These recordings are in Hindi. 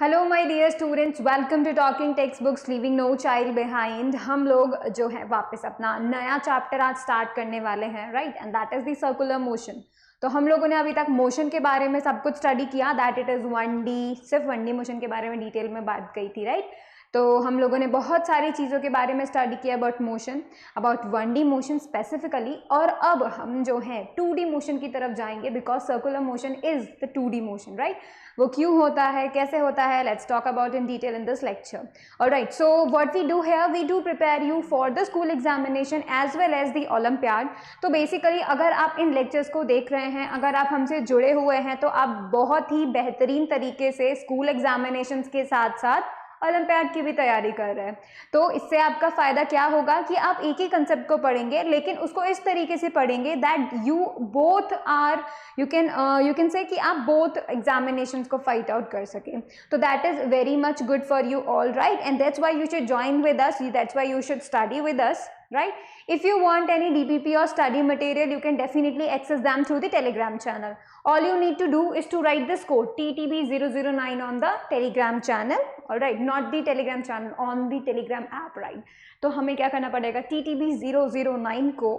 Hello my dear students, welcome to talking textbooks leaving no child behind. हम लोग जो है वापस अपना नया चैप्टर आज स्टार्ट करने वाले हैं, right, and that is the circular motion. तो हम लोगों ने अभी तक मोशन के बारे में सब कुछ स्टडी किया, दैट इट इज़ 1D, सिर्फ 1D मोशन के बारे में डिटेल में बात कही थी, राइट। तो हम लोगों ने बहुत सारी चीज़ों के बारे में स्टडी किया about motion, about 1D motion specifically. और अब हम जो है 2D मोशन की तरफ जाएंगे, because circular motion is the 2D motion, right. वो क्यों होता है, कैसे होता है, let's talk about in detail in this lecture. Alright, so what we do here, we do prepare you for the school examination as well as the olympiad. तो बेसिकली अगर आप इन लेक्चर्स को देख रहे हैं, अगर आप हमसे जुड़े हुए हैं, तो आप बहुत ही बेहतरीन तरीके से स्कूल एग्जामिनेशंस के साथ साथ ओलंपियाड की भी तैयारी कर रहे हैं। तो इससे आपका फ़ायदा क्या होगा कि आप एक ही कंसेप्ट को पढ़ेंगे, लेकिन उसको इस तरीके से पढ़ेंगे that you both are you can say कि आप बोथ एग्जामिनेशंस को फाइट आउट कर सकें। तो that is very much good for you all, right, and that's why you should join with us, that's why you should study with us, right? If you want any DPP or study material, you can definitely access them through the Telegram channel. All you need to do is to write this code TTB009 on the Telegram channel, all right, not the Telegram channel, on the Telegram app, right? तो हमें क्या करना पड़ेगा, TTB009 को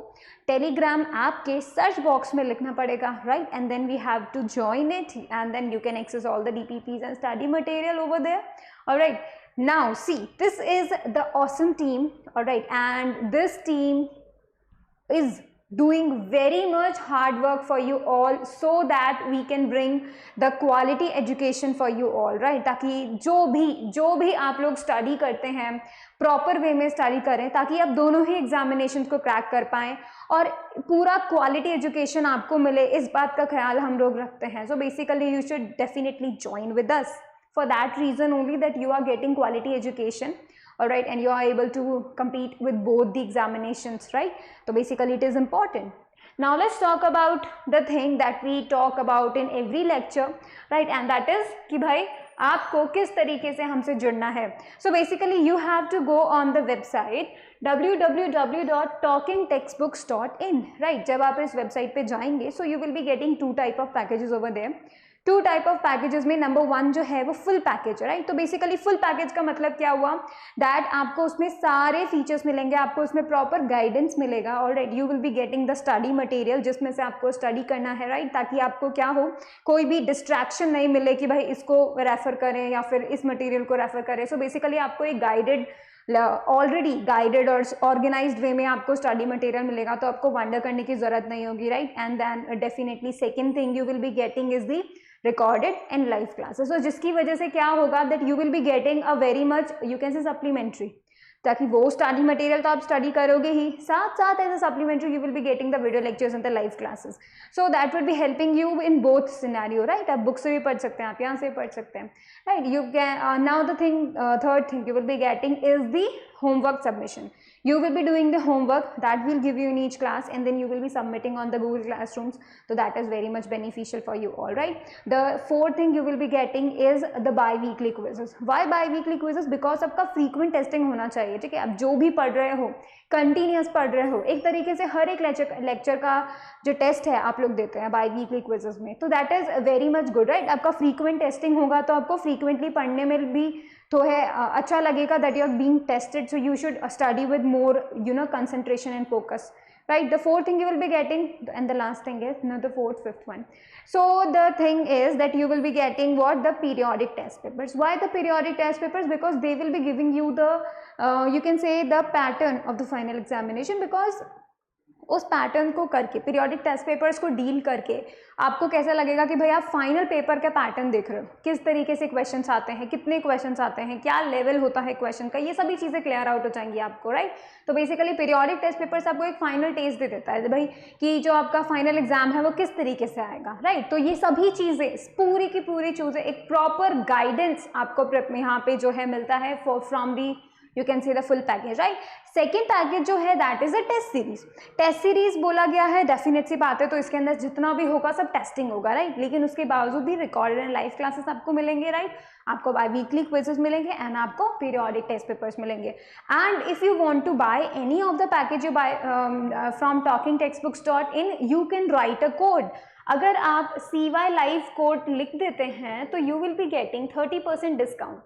Telegram ऐप के सर्च बॉक्स में लिखना पड़ेगा, right? And then we have to join it, and then you can access all the DPPs and study material over there, all right? Now see, this is the awesome team, all right, and this team is doing very much hard work for you all so that we can bring the quality education for you all, right? ताकि जो भी आप लोग स्टडी करते हैं प्रॉपर वे में स्टडी करें, ताकि आप दोनों ही एग्जामिनेशन को क्रैक कर पाएँ और पूरा क्वालिटी एजुकेशन आपको मिले, इस बात का ख्याल हम लोग रखते हैं। So basically you should definitely join with us for that reason only, that you are getting quality education, all right, and you are able to compete with both the examinations, right? So basically it is important. Now let's talk about the thing that we talk about in every lecture, right, and that is कि भाई आपको किस तरीके से हमसे जुड़ना है। So basically you have to go on the website www.talkingtextbooks.in, right? जब आप इस वेबसाइट पे जाएंगे, so you will be getting two type of packages over there. Two type of packages में नंबर 1 जो है वो फुल पैकेज है, राइट। तो बेसिकली फुल पैकेज का मतलब क्या हुआ, दैट आपको उसमें सारे फीचर्स मिलेंगे, आपको उसमें प्रॉपर गाइडेंस मिलेगा, alright. You will be getting the study material जिसमें से आपको स्टडी करना है, राइट, ताकि आपको क्या हो, कोई भी डिस्ट्रैक्शन नहीं मिले कि भाई इसको रेफर करें या फिर इस मटेरियल को रेफर करें। सो बेसिकली आपको एक गाइडेड, ऑलरेडी गाइडेड और ऑर्गेनाइज्ड वे में आपको स्टडी मटेरियल मिलेगा, तो आपको वंडर करने की जरूरत नहीं होगी, right. And then definitely second thing you will be getting is the recorded and live classes, so जिसकी वजह से क्या होगा, that you will be getting a very much you can say supplementary, ताकि वो स्टडी मटेरियल तो आप स्टडी करोगे ही, साथ साथ as a supplementary you will be getting the video lectures and the live classes, so that will be helping you in both scenario, right. आप बुक से भी पढ़ सकते हैं, आप यहाँ से भी पढ़ सकते हैं, right. You can now the thing, third thing you will be getting is the homework submission. You will be doing the homework that we'll give you in each class, and then you will be submitting on the Google Classrooms, so that is very much beneficial for you, all right. The fourth thing you will be getting is the bi-weekly quizzes. Why bi-weekly quizzes? Because आपका frequent testing होना चाहिए, ठीक है। आप जो भी पढ़ रहे हो, कंटिन्यूस पढ़ रहे हो, एक तरीके से हर एक लेक्चर का जो टेस्ट है आप लोग देते हैं बाई वीकली क्विजेस में, तो that is very much good, right. आपका फ्रीक्वेंट टेस्टिंग होगा तो आपको फ्रीक्वेंटली पढ़ने में भी तो है अच्छा लगेगा, that you are being tested, so you should study with more concentration and focus, right? The fourth thing you will be getting, and the last thing is not the fourth, fifth one. So the thing is that you will be getting what, the periodic test papers. Why the periodic test papers? Because they will be giving you the you can say the pattern of the final examination, because उस पैटर्न को करके, पीरियोडिक टेस्ट पेपर्स को डील करके आपको कैसा लगेगा कि भाई आप फाइनल पेपर का पैटर्न देख रहे हो, किस तरीके से क्वेश्चंस आते हैं, कितने क्वेश्चंस आते हैं, क्या लेवल होता है क्वेश्चन का, ये सभी चीज़ें क्लियर आउट हो जाएंगी आपको, राइट। तो बेसिकली पीरियोडिक टेस्ट पेपर्स आपको एक फाइनल टेस्ट दे देता है भाई कि जो आपका फाइनल एग्जाम है वो किस तरीके से आएगा, राइट। तो ये सभी चीज़ें, पूरी की पूरी चीज़ें, एक प्रॉपर गाइडेंस आपको यहाँ पे जो है मिलता है from the you can see the full package, right. Second package जो है that is a test series. Test series बोला गया है, डेफिनेट सी बात है, तो इसके अंदर जितना भी होगा सब टेस्टिंग होगा, राइट। लेकिन उसके बावजूद भी रिकॉर्डेड एंड लाइव क्लासेस आपको मिलेंगे, राइट। आपको बाय वीकली क्विजेस मिलेंगे एंड आपको पीरियोडिक टेस्ट पेपर्स मिलेंगे। And if you want to buy any of the package you buy from talkingtextbooks.in, you can write a code. अगर आप CY लाइव कोड लिख देते हैं तो you will be getting 30% discount,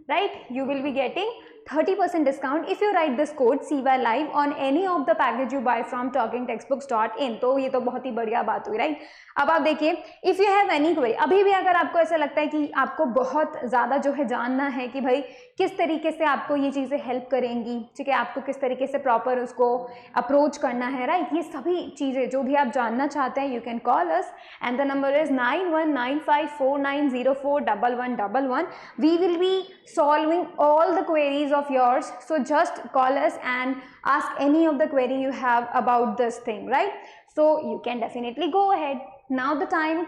right? You will be getting 30% discount if you write this code CY live on any of the package you buy from talkingtextbooks.in। तो ये तो बहुत ही बढ़िया बात हुई, राइट? अब आप देखिए, if you have any query, अभी भी अगर आपको ऐसा लगता है कि आपको बहुत ज़्यादा जो है जानना है कि भाई किस तरीके से आपको ये चीज़ें हेल्प करेंगी, ठीक है, आपको किस तरीके से प्रॉपर उसको अप्रोच करना है, राइट? ये सभी चीज़ें जो भी आप जानना चाहते हैं, you can call us and the number is 919549041111। We will be solving all the queries of yours, so just call us and ask any of the query you have about this thing, right? So you can definitely go ahead. Now the time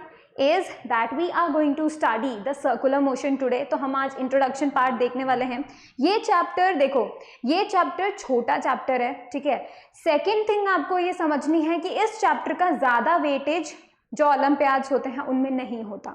is that we are going to study the circular motion today। तो हम आज इंट्रोडक्शन पार्ट देखने वाले हैं। ये चैप्टर देखो, ये चैप्टर छोटा चैप्टर है, ठीक है। सेकेंड थिंग आपको ये समझनी है कि इस चैप्टर का ज़्यादा वेटेज जो ओलंपियाड्स होते हैं उनमें नहीं होता,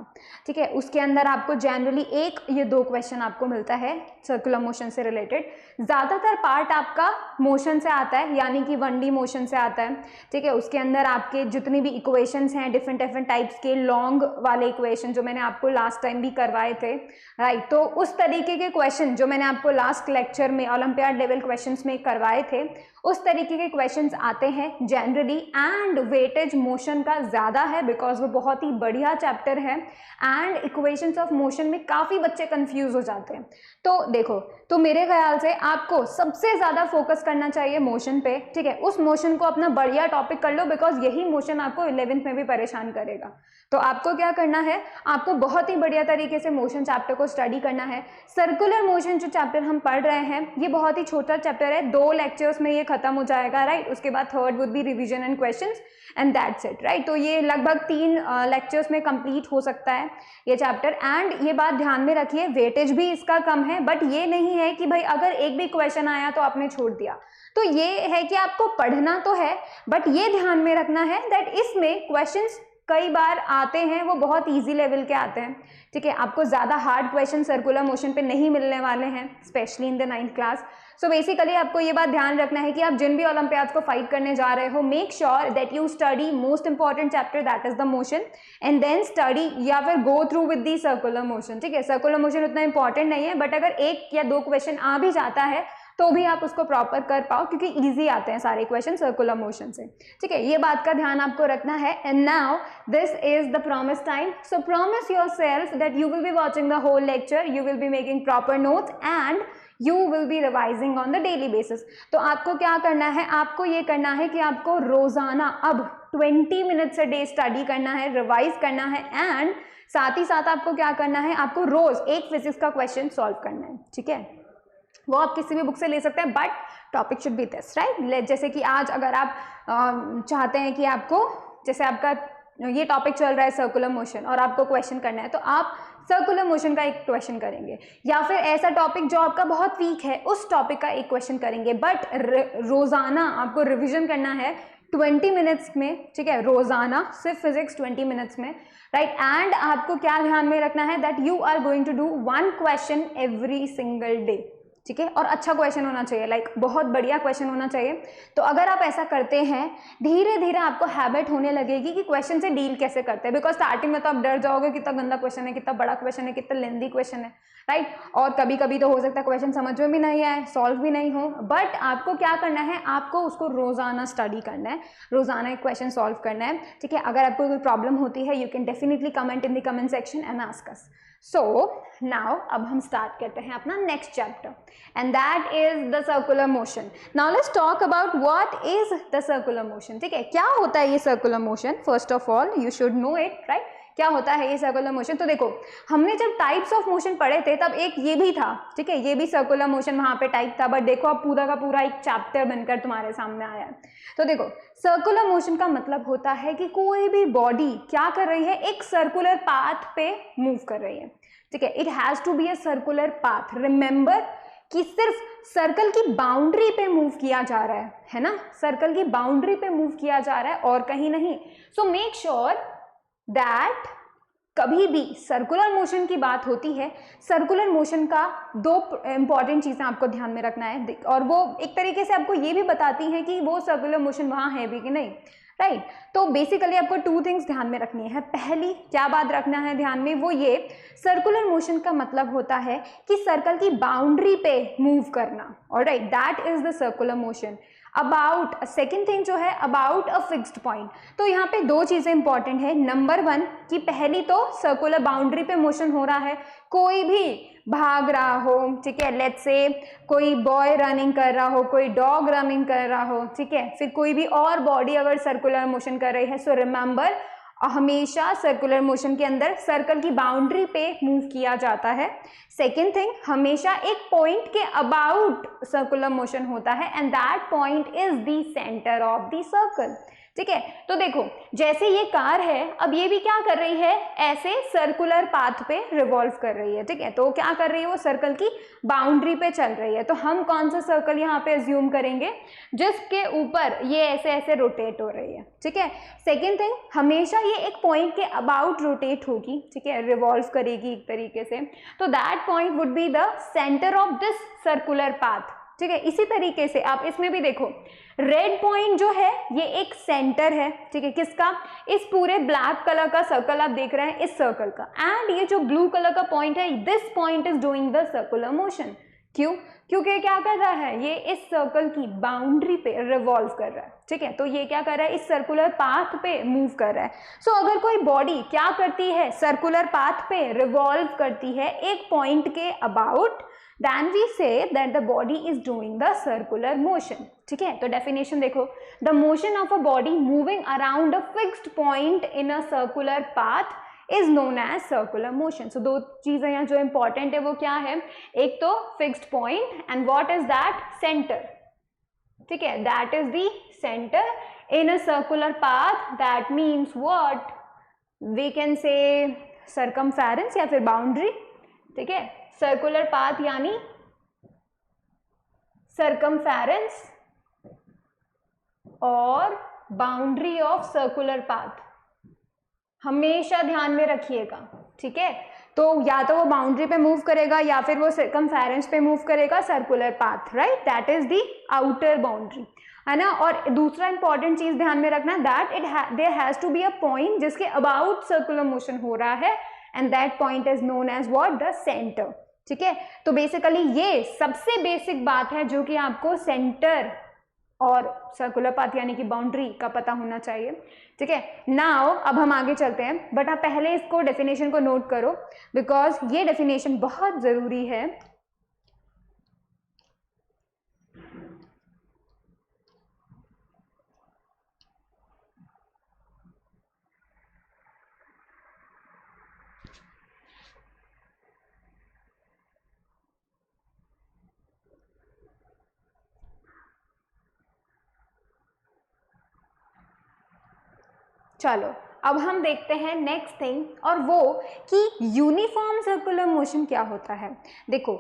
ठीक है। उसके अंदर आपको जनरली 1 या 2 क्वेश्चन आपको मिलता है सर्कुलर मोशन से रिलेटेड। ज़्यादातर पार्ट आपका मोशन से आता है, यानी कि 1D मोशन से आता है, ठीक है। उसके अंदर आपके जितनी भी इक्वेशंस हैं डिफरेंट डिफरेंट टाइप्स के, लॉन्ग वाले इक्वेशन जो मैंने आपको लास्ट टाइम भी करवाए थे, राइट, तो उस तरीके के क्वेश्चन जो मैंने आपको लास्ट लेक्चर में ओलंपियाड लेवल क्वेश्चंस में करवाए थे, उस तरीके के क्वेश्चंस आते हैं जनरली। एंड वेटेज मोशन का ज़्यादा है बिकॉज वो बहुत ही बढ़िया चैप्टर है एंड इक्वेशंस ऑफ मोशन में काफ़ी बच्चे कंफ्यूज हो जाते हैं। तो देखो, तो मेरे ख्याल से आपको सबसे ज़्यादा फोकस करना चाहिए मोशन पे, ठीक है। उस मोशन को अपना बढ़िया टॉपिक कर लो बिकॉज यही मोशन आपको 11th में भी परेशान करेगा। तो आपको क्या करना है, आपको बहुत ही बढ़िया तरीके से मोशन चैप्टर को स्टडी करना है। सर्कुलर मोशन जो चैप्टर हम पढ़ रहे हैं ये बहुत ही छोटा चैप्टर है, 2 लेक्चर्स में ये खत्म हो जाएगा, राइट। उसके बाद third would be revision and questions and that's it, right. तो ये लगभग 3 लेक्चर्स में कंप्लीट हो सकता है ये चैप्टर। एंड ये बात ध्यान में रखिए, वेटेज भी इसका कम है, बट ये नहीं है कि भाई अगर एक भी क्वेश्चन आया तो आपने छोड़ दिया। तो ये है कि आपको पढ़ना तो है, बट ये ध्यान में रखना है दैट इसमें क्वेश्चंस कई बार आते हैं वो बहुत इजी लेवल के आते हैं, ठीक है। आपको ज़्यादा हार्ड क्वेश्चन सर्कुलर मोशन पे नहीं मिलने वाले हैं, specially in the 9th class. So basically आपको ये बात ध्यान रखना है कि आप जिन भी ओलंपियाड्स को फाइट करने जा रहे हो, make sure that you study most important chapter that is the motion and then study या फिर go through with the circular motion, ठीक है। सर्कुलर मोशन उतना इंपॉर्टेंट नहीं है, बट अगर 1 या 2 क्वेश्चन आ भी जाता है तो भी आप उसको प्रॉपर कर पाओ क्योंकि इजी आते हैं सारे क्वेश्चन सर्कुलर मोशन से, ठीक है। ये बात का ध्यान आपको रखना है। And now this is the promise time, so promise yourself that you will be watching the whole lecture, you will be making proper notes and you will be revising on the daily basis. तो आपको क्या करना है, आपको ये करना है कि आपको रोजाना अब 20 मिनट से डे स्टडी करना है, रिवाइज करना है एंड साथ ही साथ आपको क्या करना है, आपको रोज एक फिजिक्स का क्वेश्चन सॉल्व करना है, ठीक है। वो आप किसी भी बुक से ले सकते हैं but topic should be this, right. जैसे कि आज अगर आप चाहते हैं कि आपको, जैसे आपका ये टॉपिक चल रहा है सर्कुलर मोशन और आपको क्वेश्चन करना है, तो आप सर्कुलर मोशन का एक क्वेश्चन करेंगे, या फिर ऐसा टॉपिक जो आपका बहुत वीक है उस टॉपिक का एक क्वेश्चन करेंगे। बट रोजाना आपको रिविजन करना है 20 मिनट्स में, ठीक है, रोजाना सिर्फ फिजिक्स 20 मिनट्स में, राइट। एंड आपको क्या ध्यान में रखना है that you are going to do 1 question every single day, ठीक है। और अच्छा क्वेश्चन होना चाहिए, लाइक बहुत बढ़िया क्वेश्चन होना चाहिए। तो अगर आप ऐसा करते हैं धीरे धीरे आपको हैबिट होने लगेगी कि क्वेश्चन से डील कैसे करते हैं। बिकॉज स्टार्टिंग में तो आप डर जाओगे कितना गंदा क्वेश्चन है, कितना बड़ा क्वेश्चन है, कितना लेंदी क्वेश्चन है, राइट। और कभी कभी तो हो सकता है क्वेश्चन समझ में भी नहीं आए, सॉल्व भी नहीं हो, बट आपको क्या करना है, आपको उसको रोजाना स्टडी करना है, रोजाना एक क्वेश्चन सॉल्व करना है, ठीक है। अगर आपको कोई प्रॉब्लम होती है you can definitely comment in the comment section and ask us. So now अब हम स्टार्ट करते हैं अपना next chapter and that is the circular motion. Now let's talk about what is the circular motion, ठीक है। क्या होता है ये circular motion, first of all you should know it, right. क्या होता है ये सर्कुलर मोशन? तो देखो, हमने जब टाइप्स ऑफ मोशन पढ़े थे तब एक ये भी था, ठीक है, ये भी सर्कुलर मोशन वहां पे टाइप था, बट देखो अब पूरा का पूरा एक चैप्टर बनकर तुम्हारे सामने आया है। तो देखो, सर्कुलर मोशन का मतलब होता है कि कोई भी बॉडी क्या कर रही है, एक सर्कुलर पाथ पे मूव कर रही है, ठीक है। It has to be a circular path. Remember कि सिर्फ सर्कल की बाउंड्री पे मूव किया जा रहा है ना, सर्कल की बाउंड्री पे मूव किया जा रहा है और कहीं नहीं। सो मेक श्योर दैट कभी भी सर्कुलर मोशन की बात होती है, सर्कुलर मोशन का 2 इंपॉर्टेंट चीज़ें आपको ध्यान में रखना है, और वो एक तरीके से आपको ये भी बताती हैं कि वो सर्कुलर मोशन वहाँ है भी कि नहीं, राइट। तो बेसिकली आपको टू थिंग्स ध्यान में रखनी है। पहली क्या बात रखना है ध्यान में, वो ये सर्कुलर मोशन का मतलब होता है कि सर्कल की बाउंड्री पे मूव करना, alright, that is the circular motion. About second thing जो है अबाउट अ फिक्स्ड पॉइंट, तो यहाँ पे दो चीजें इंपॉर्टेंट है। नंबर वन कि पहली तो सर्कुलर बाउंड्री पे मोशन हो रहा है, कोई भी भाग रहा हो, ठीक है, लेट्स से कोई बॉय रनिंग कर रहा हो, कोई डॉग रनिंग कर रहा हो, ठीक है, फिर कोई भी और बॉडी अगर सर्कुलर मोशन कर रही है, सो रिमेंबर हमेशा सर्कुलर मोशन के अंदर सर्कल की बाउंड्री पे मूव किया जाता है। सेकेंड थिंग, हमेशा एक पॉइंट के अबाउट सर्कुलर मोशन होता है and that point is the centre of the circle, ठीक है। तो देखो जैसे ये कार है, अब ये भी क्या कर रही है, ऐसे सर्कुलर पाथ पे रिवॉल्व कर रही है, ठीक है। तो क्या कर रही है, वो सर्कल की बाउंड्री पे चल रही है। तो हम कौन सा सर्कल यहाँ पे अज्यूम करेंगे, जिसके ऊपर ये ऐसे ऐसे रोटेट हो रही है, ठीक है। सेकेंड थिंग, हमेशा ये एक पॉइंट के अबाउट रोटेट होगी, ठीक है, रिवॉल्व करेगी एक तरीके से, तो that point would be the centre of this circular path, ठीक है। इसी तरीके से आप इसमें भी देखो, रेड पॉइंट जो है ये एक सेंटर है, ठीक है, किसका, इस पूरे ब्लैक कलर का सर्कल आप देख रहे हैं, इस सर्कल का, एंड ये जो ब्लू कलर का पॉइंट है, this point is doing the circular motion. क्यों, क्योंकि क्या कर रहा है, ये इस सर्कल की बाउंड्री पे रिवॉल्व कर रहा है, ठीक है। तो ये क्या कर रहा है, इस सर्कुलर पाथ पे मूव कर रहा है। सो अगर कोई बॉडी क्या करती है, सर्कुलर पाथ पे रिवॉल्व करती है एक पॉइंट के about, then we say that the body is doing the circular motion, ठीक है। तो डेफिनेशन देखो, the motion of a body moving around a fixed point in a circular path is known as circular motion। so दो चीजें यहाँ जो important है वो क्या है, एक तो fixed point and what is that, center, ठीक है, that is the center in a circular path, that means what we can say circumference या फिर boundary, ठीक है। सर्कुलर पाथ यानी सर्कमफेरेंस और बाउंड्री ऑफ सर्कुलर पाथ, हमेशा ध्यान में रखिएगा, ठीक है। तो या तो वो बाउंड्री पे मूव करेगा या फिर वो सर्कमफेरेंस पे मूव करेगा, circular path, right, that is the outer boundary, है ना। और दूसरा इंपॉर्टेंट चीज ध्यान में रखना, that there has to be a point जिसके अबाउट सर्कुलर मोशन हो रहा है and that point is known as what, the center, ठीक है। तो बेसिकली ये सबसे बेसिक बात है जो कि आपको सेंटर और सर्कुलर पाथ यानी कि बाउंड्री का पता होना चाहिए, ठीक है। नाउ अब हम आगे चलते हैं, बट आप पहले इसको डेफिनेशन को नोट करो बिकॉज ये डेफिनेशन बहुत जरूरी है। चलो अब हम देखते हैं नेक्स्ट थिंग, और वो कि यूनिफॉर्म सर्कुलर मोशन क्या होता है। देखो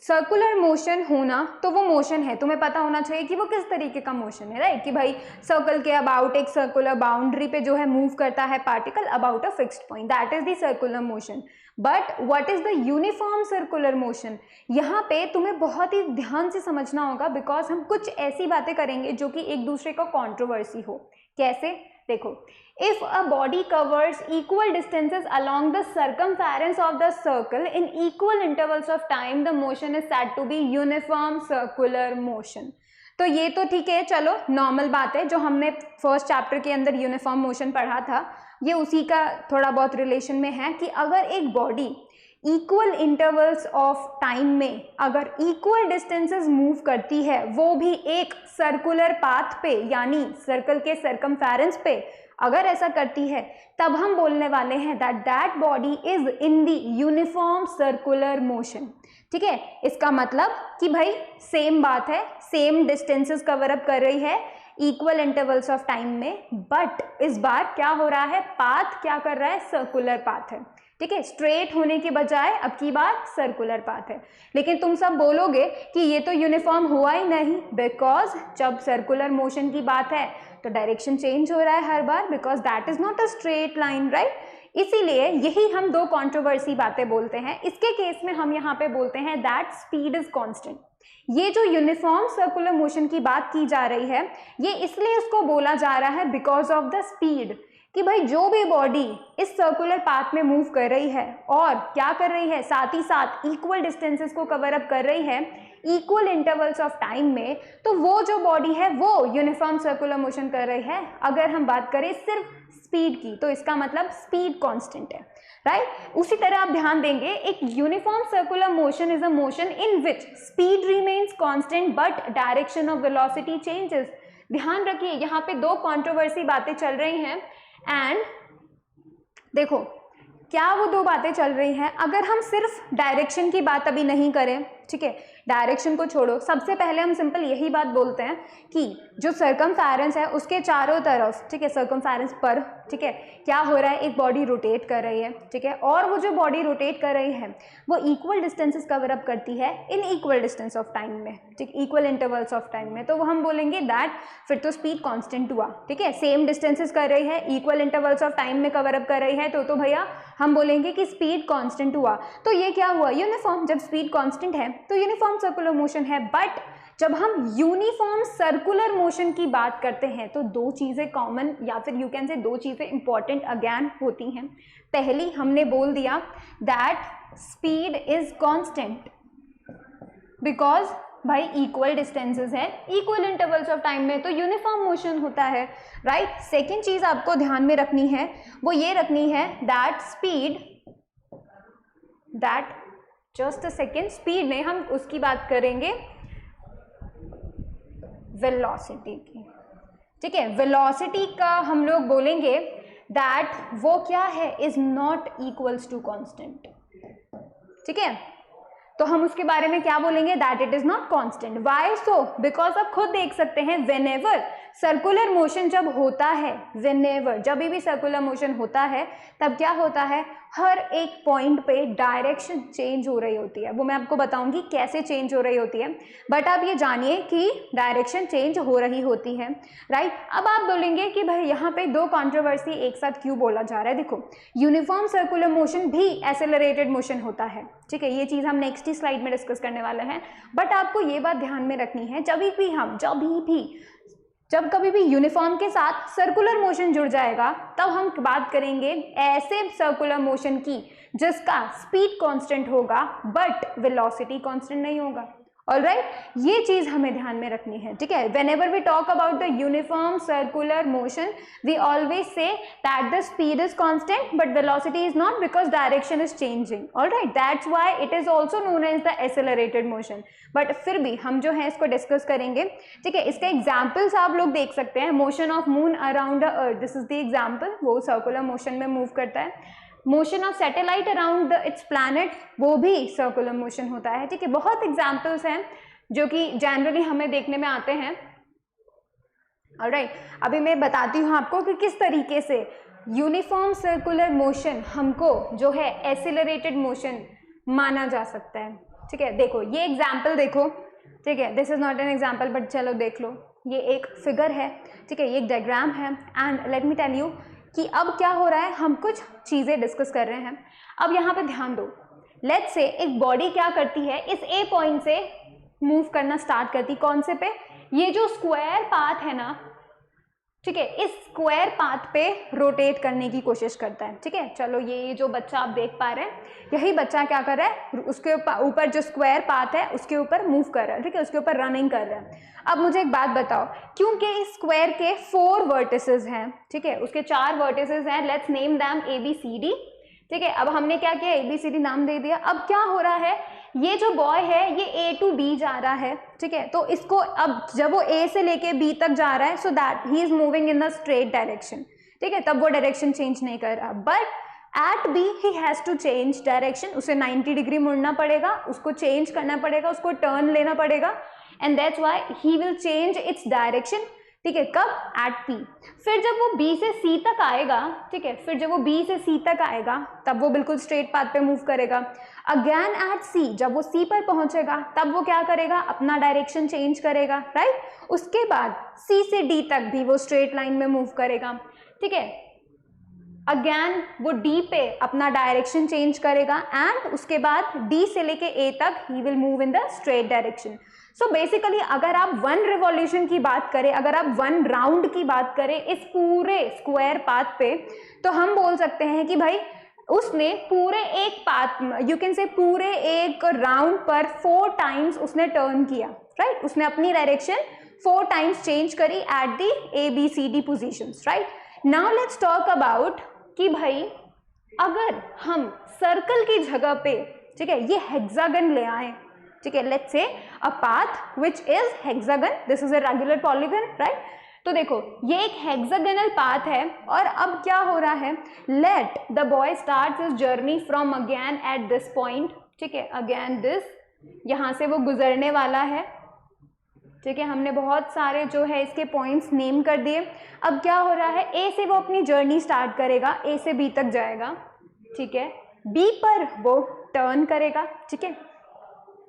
सर्कुलर मोशन होना तो वो मोशन है, तुम्हें पता होना चाहिए कि वो किस तरीके का मोशन है, राइट, कि भाई सर्कल के अबाउट एक सर्कुलर बाउंड्री पे जो है मूव करता है particle about a fixed point, that is the circular motion. But what is the uniform circular motion, यहाँ पे तुम्हें बहुत ही ध्यान से समझना होगा बिकॉज हम कुछ ऐसी बातें करेंगे जो कि एक दूसरे का कॉन्ट्रोवर्सी हो। कैसे, देखो, if a body covers equal distances along the circumference of the circle in equal intervals of time, the motion is said to be uniform circular motion। तो ये तो ठीक है, चलो नॉर्मल बात है, जो हमने फर्स्ट चैप्टर के अंदर यूनिफॉर्म मोशन पढ़ा था, ये उसी का थोड़ा बहुत रिलेशन में है कि अगर एक body equal intervals of time में अगर इक्वल डिस्टेंसेस मूव करती है, वो भी एक सर्कुलर पाथ पे यानी सर्कल के सर्कमफेरेंस पे अगर ऐसा करती है, तब हम बोलने वाले हैं that body is in the uniform circular motion, ठीक है। इसका मतलब कि भाई सेम बात है, सेम डिस्टेंसेस कवर अप कर रही है इक्वल इंटरवल्स ऑफ टाइम में, बट इस बार क्या हो रहा है, पाथ क्या कर रहा है, सर्कुलर पाथ है, ठीक है। स्ट्रेट होने के बजाय अब की बार सर्कुलर पाथ है। लेकिन तुम सब बोलोगे कि ये तो यूनिफॉर्म हुआ ही नहीं, बिकॉज जब सर्कुलर मोशन की बात है तो डायरेक्शन चेंज हो रहा है हर बार, because that is not a straight line, right. इसीलिए यही हम दो कंट्रोवर्सी बातें बोलते हैं। इसके केस में हम यहाँ पे बोलते हैं दैट स्पीड इज कांस्टेंट, ये जो यूनिफॉर्म सर्कुलर मोशन की बात की जा रही है, ये इसलिए उसको बोला जा रहा है बिकॉज ऑफ द स्पीड, कि भाई जो भी बॉडी इस सर्कुलर पाथ में मूव कर रही है और क्या कर रही है, साथ ही साथ इक्वल डिस्टेंसेस को कवर अप कर रही है इक्वल इंटरवल्स ऑफ टाइम में, तो वो जो बॉडी है वो यूनिफॉर्म सर्कुलर मोशन कर रही है। अगर हम बात करें सिर्फ स्पीड की, तो इसका मतलब स्पीड कांस्टेंट है, राइट। उसी तरह आप ध्यान देंगे, एक uniform circular motion is a motion in which speed remains constant but direction of velocity changes. ध्यान रखिए, यहाँ पे दो कंट्रोवर्सी बातें चल रही हैं एंड देखो क्या वो दो बातें चल रही हैं। अगर हम सिर्फ डायरेक्शन की बात अभी नहीं करें, ठीक है, डायरेक्शन को छोड़ो, सबसे पहले हम सिंपल यही बात बोलते हैं कि जो सर्कमफेरेंस है उसके चारों तरफ, ठीक है, सर्कमफेरेंस पर, ठीक है, क्या हो रहा है, एक बॉडी रोटेट कर रही है, ठीक है, और वो जो बॉडी रोटेट कर रही है वो इक्वल डिस्टेंसेस कवर अप करती है in equal distance of time में, ठीक, इक्वल इंटरवल्स ऑफ टाइम में, तो वो हम बोलेंगे दैट फिर तो स्पीड कांस्टेंट हुआ, ठीक है, सेम डिस्टेंसेस कर रही है, इक्वल इंटरवल्स ऑफ टाइम में कवर अप कर रही है, तो भैया हम बोलेंगे कि स्पीड कांस्टेंट हुआ। तो ये क्या हुआ, यूनिफॉर्म। जब स्पीड कांस्टेंट है तो यूनिफॉर्म सर्कुलर मोशन है, बट जब हम यूनिफॉर्म सर्कुलर मोशन की बात करते हैं तो दो चीज़ें कॉमन या फिर यू कैन से दो चीज़ें इंपॉर्टेंट अगेन होती हैं। पहली हमने बोल दिया that speed is constant because भाई इक्वल डिस्टेंसेस है, इक्वल इंटरवल्स ऑफ टाइम में, तो यूनिफॉर्म मोशन होता है, राइट। सेकेंड चीज़ आपको ध्यान में रखनी है, वो ये रखनी है that speed, that just a second, speed में हम उसकी बात करेंगे वेलोसिटी की, ठीक है, वेलोसिटी का हम लोग बोलेंगे दैट वो क्या है, is not equals to constant, ठीक है, तो हम उसके बारे में क्या बोलेंगे, that it is not constant. Why so, because आप खुद देख सकते हैं व्हेनेवर सर्कुलर मोशन जब होता है, व्हेनेवर जब भी सर्कुलर मोशन होता है तब क्या होता है, हर एक पॉइंट पे डायरेक्शन चेंज हो रही होती है। वो मैं आपको बताऊंगी कैसे चेंज हो रही होती है, बट आप ये जानिए कि डायरेक्शन चेंज हो रही होती है, राइट। अब आप बोलेंगे कि भाई यहाँ पे दो कंट्रोवर्सी एक साथ क्यों बोला जा रहा है। देखो, यूनिफॉर्म सर्कुलर मोशन भी एक्सेलरेटेड मोशन होता है, ठीक है, ये चीज़ हम नेक्स्ट ही स्लाइड में डिस्कस करने वाले हैं, बट आपको ये बात ध्यान में रखनी है, जब कभी भी यूनिफॉर्म के साथ सर्कुलर मोशन जुड़ जाएगा तब हम बात करेंगे ऐसे सर्कुलर मोशन की जिसका स्पीड कांस्टेंट होगा बट वेलोसिटी कांस्टेंट नहीं होगा। ऑलराइट, ये चीज हमें ध्यान में रखनी है, ठीक है। Whenever we talk about the uniform circular motion we always say that the speed is constant but velocity is not because direction is changing. Alright, that's why it is also known as the accelerated motion. But फिर भी हम जो है इसको डिस्कस करेंगे, ठीक है। इसके एग्जाम्पल्स आप लोग देख सकते हैं, motion of moon around the earth, this is the example, वो सर्कुलर मोशन में मूव करता है। Motion of satellite around its planet, वो भी सर्कुलर मोशन होता है, ठीक है। बहुत एग्जाम्पल्स हैं जो कि जनरली हमें देखने में आते हैं। ऑलराइट, अभी मैं बताती हूँ आपको कि किस तरीके से यूनिफॉर्म सर्कुलर मोशन हमको जो है एक्सेलरेटेड मोशन माना जा सकता है, ठीक है। देखो ये एग्जाम्पल देखो, ठीक है, this is not an example but चलो देख लो, ये एक फिगर है, ठीक है, ये एक डायग्राम है and let me tell you कि अब क्या हो रहा है, हम कुछ चीज़ें डिस्कस कर रहे हैं। अब यहाँ पे ध्यान दो, लेट्स से एक बॉडी क्या करती है, इस ए पॉइंट से मूव करना स्टार्ट करती, कौन से पे, ये जो स्क्वायर पाथ है ना, ठीक है, इस स्क्वायर पाथ पे रोटेट करने की कोशिश करता है, ठीक है। चलो ये जो बच्चा आप देख पा रहे हैं, यही बच्चा क्या कर रहा है, उसके ऊपर जो स्क्वायर पाथ है उसके ऊपर मूव कर रहा है, ठीक है, उसके ऊपर रनिंग कर रहा है। अब मुझे एक बात बताओ, क्योंकि इस स्क्वायर के 4 वर्टिसेस हैं, ठीक है, उसके 4 वर्टिसेस हैं, लेट्स नेम दैम ABCD, ठीक है। अब हमने क्या किया, ABCD नाम दे दिया। अब क्या हो रहा है, ये जो बॉय है ये A to B जा रहा है, ठीक है, तो इसको अब जब वो A से लेके B तक जा रहा है, so that he is moving in the straight direction, ठीक है, तब वो डायरेक्शन चेंज नहीं कर रहा, but at B he has to change direction, उसे 90 डिग्री मुड़ना पड़ेगा, उसको चेंज करना पड़ेगा, उसको टर्न लेना पड़ेगा, and that's why he will change its direction, ठीक है, कब, एट P। फिर जब वो B से C तक आएगा, ठीक है, फिर जब वो B से C तक आएगा तब वो बिल्कुल स्ट्रेट पाथ पे मूव करेगा। अगेन एट C, जब वो C पर पहुंचेगा तब वो क्या करेगा, अपना डायरेक्शन चेंज करेगा, राइट। उसके बाद C से D तक भी वो स्ट्रेट लाइन में मूव करेगा, ठीक है। अगेन वो डी पे अपना डायरेक्शन चेंज करेगा एंड उसके बाद डी से लेके ए तक he will move in the straight direction. So basically अगर आप 1 रिवॉल्यूशन की बात करें, अगर आप 1 राउंड की बात करें इस पूरे स्क्वायर पाथ पे, तो हम बोल सकते हैं कि भाई उसने पूरे एक पाथ, यू कैन से पूरे एक राउंड पर 4 टाइम्स उसने टर्न किया, राइट? उसने अपनी डायरेक्शन 4 टाइम्स चेंज करी at the ABCD positions, right? Now let's talk about कि भाई अगर हम सर्कल की जगह पे, ठीक है, ये हेक्सागन ले आए, ठीक है, let's say a path which is hexagon, this is a regular polygon, right? तो देखो ये एक हेक्सागोनल पाथ है और अब क्या हो रहा है, let the boy start his journey from again at this point, ठीक है, अगेन दिस, यहां से वो गुजरने वाला है, ठीक है, हमने बहुत सारे जो है इसके पॉइंट्स नेम कर दिए। अब क्या हो रहा है, ए से वो अपनी जर्नी स्टार्ट करेगा, ए से बी तक जाएगा, ठीक है, बी पर वो टर्न करेगा, ठीक है,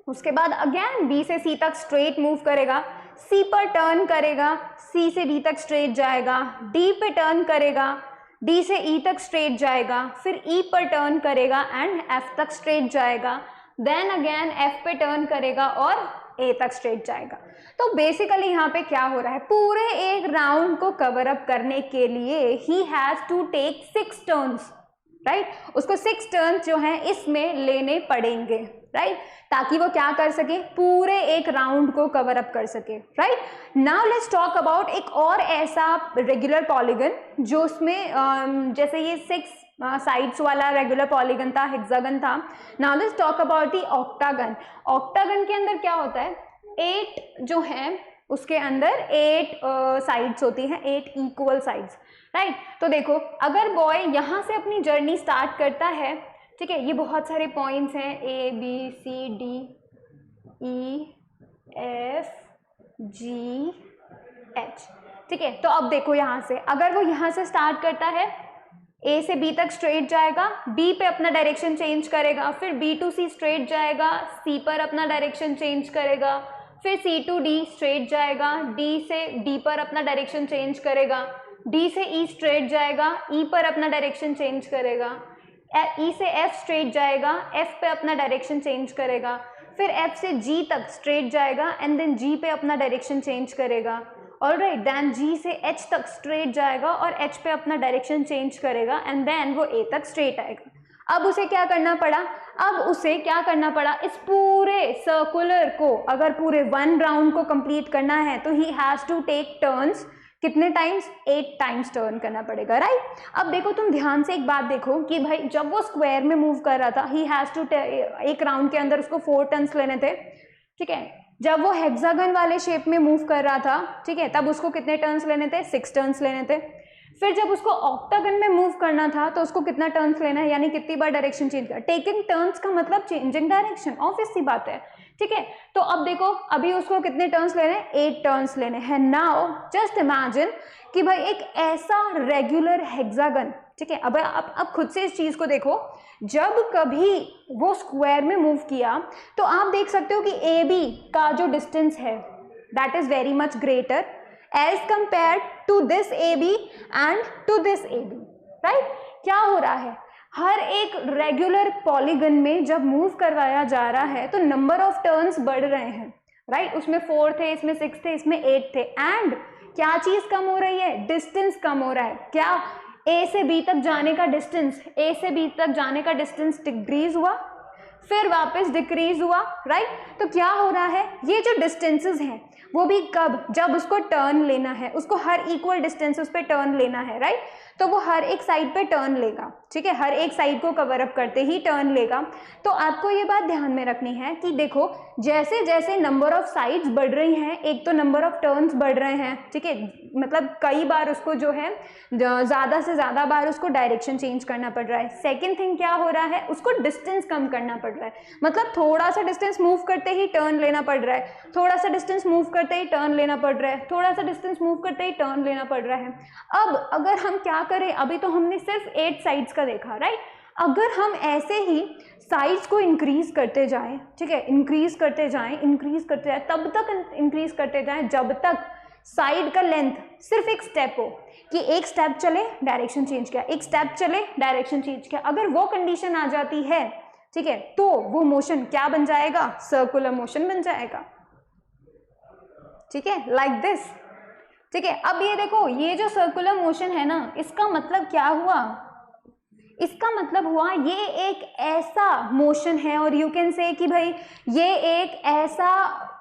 उसके बाद अगेन बी से सी तक स्ट्रेट मूव करेगा, सी पर टर्न करेगा, सी से डी तक स्ट्रेट जाएगा, डी पे टर्न करेगा, डी से ई तक स्ट्रेट जाएगा, फिर ई पर टर्न करेगा एंड एफ तक स्ट्रेट जाएगा, देन अगेन एफ पे टर्न करेगा और ए तक स्ट्रेट जाएगा। तो बेसिकली यहाँ पे क्या हो रहा है, पूरे एक राउंड को कवर अप करने के लिए he has to take 6 turns, right? उसको 6 टर्न्स जो हैं इसमें लेने पड़ेंगे, राइट? ताकि वो क्या कर सके, पूरे एक राउंड को कवर अप कर सके, right? Now let's talk about एक और ऐसा रेगुलर पॉलीगन जो उसमें जैसे ये 6 साइड्स वाला रेगुलर पॉलीगन था, हेक्सागन था। Now let's talk about the octagon. Octagon के अंदर क्या होता है, 8 जो है उसके अंदर 8 साइड्स होती हैं, 8 इक्वल साइड्स, राइट? तो देखो अगर बॉय यहाँ से अपनी जर्नी स्टार्ट करता है, ठीक है, ये बहुत सारे पॉइंट्स हैं ABCDEFGH, ठीक है, तो अब देखो यहाँ से अगर वो यहाँ से स्टार्ट करता है, A से B तक स्ट्रेट जाएगा, B पे अपना डायरेक्शन चेंज करेगा, फिर B to C स्ट्रेट जाएगा, C पर अपना डायरेक्शन चेंज करेगा, फिर C to D स्ट्रेट जाएगा, D से D पर अपना डायरेक्शन चेंज करेगा, D से E स्ट्रेट जाएगा, E पर अपना डायरेक्शन चेंज करेगा, E से F स्ट्रेट जाएगा, F पे अपना डायरेक्शन चेंज करेगा, फिर F से G तक स्ट्रेट जाएगा एंड देन G पे अपना डायरेक्शन चेंज करेगा, ऑलराइट, देन G से H तक स्ट्रेट जाएगा और H पे अपना डायरेक्शन चेंज करेगा एंड देन वो A तक स्ट्रेट आएगा। अब उसे क्या करना पड़ा, इस पूरे सर्कुलर को अगर पूरे 1 राउंड को कंप्लीट करना है तो he has to take turns, कितने टाइम्स, 8 टाइम्स टर्न करना पड़ेगा, राइट? अब देखो तुम ध्यान से एक बात देखो कि भाई जब वो स्क्वायर में मूव कर रहा था, ही हैज टू एक राउंड के अंदर उसको 4 टर्न्स लेने थे, ठीक है। जब वो हेक्सागन वाले शेप में मूव कर रहा था, ठीक है, तब उसको कितने टर्न्स लेने थे, 6 टर्न्स लेने थे। फिर जब उसको ऑक्टागन में मूव करना था तो उसको कितना टर्न्स लेना है, यानी कितनी बार डायरेक्शन चेंज कर, टेकिंग टर्न्स का मतलब चेंजिंग डायरेक्शन, ऑब्वियस सी बात है, ठीक है। तो अब देखो अभी उसको कितने टर्न्स लेने हैं, 8 टर्न्स लेने हैं। नाउ जस्ट इमेजिन कि भाई एक ऐसा रेगुलर हेक्सागन, ठीक है, अब खुद से इस चीज को देखो, जब कभी वो स्क्वायर में मूव किया तो आप देख सकते हो कि AB का जो डिस्टेंस है that is very much greater as compared to this AB and to this AB, right? क्या हो रहा है, हर एक रेगुलर पॉलीगन में जब मूव करवाया जा रहा है तो नंबर ऑफ टर्न्स बढ़ रहे हैं, राइट? उसमें 4 थे, इसमें 6 थे, इसमें 8 थे, एंड क्या चीज कम हो रही है, डिस्टेंस कम हो रहा है। क्या A से B तक जाने का डिस्टेंस, A से B तक जाने का डिस्टेंस डिक्रीज हुआ, फिर वापस डिक्रीज हुआ, राइट? तो क्या हो रहा है, ये जो डिस्टेंसेस हैं वो भी कब, जब उसको टर्न लेना है, उसको हर इक्वल डिस्टेंसेस पे टर्न लेना है, राइट? तो वो हर एक साइड पे टर्न लेगा, ठीक है, हर एक साइड को कवर अप करते ही टर्न लेगा। तो आपको ये बात ध्यान में रखनी है कि देखो जैसे जैसे नंबर ऑफ साइड्स बढ़ रही हैं, एक तो नंबर ऑफ टर्न्स बढ़ रहे हैं, ठीक है, मतलब कई बार उसको जो है ज़्यादा से ज़्यादा बार उसको डायरेक्शन चेंज करना पड़ रहा है। सेकेंड थिंग क्या हो रहा है, उसको डिस्टेंस कम करना पड़ रहा है, मतलब थोड़ा सा डिस्टेंस मूव करते ही टर्न लेना पड़ रहा है, थोड़ा सा डिस्टेंस मूव करते ही टर्न लेना पड़ रहा है, थोड़ा सा डिस्टेंस मूव करते ही टर्न लेना पड़ रहा है। अब अगर हम क्या करें, अभी तो हमने सिर्फ 8 साइड्स का देखा, राइट? अगर हम ऐसे ही साइड्स को इंक्रीज करते जाएं, ठीक है, इंक्रीज करते जाएं, तब तक इंक्रीज करते जाएं जब तक साइड का लेंथ सिर्फ एक स्टेप हो कि एक स्टेप चले डायरेक्शन चेंज किया, एक स्टेप चले डायरेक्शन चेंज किया, अगर वो कंडीशन आ जाती है, ठीक है, तो वो मोशन क्या बन जाएगा, सर्कुलर मोशन बन जाएगा, ठीक है, लाइक दिस, ठीक है। अब ये देखो, ये जो सर्कुलर मोशन है ना, इसका मतलब क्या हुआ, इसका मतलब हुआ ये एक ऐसा मोशन है, और यू कैन से कि भाई ये एक ऐसा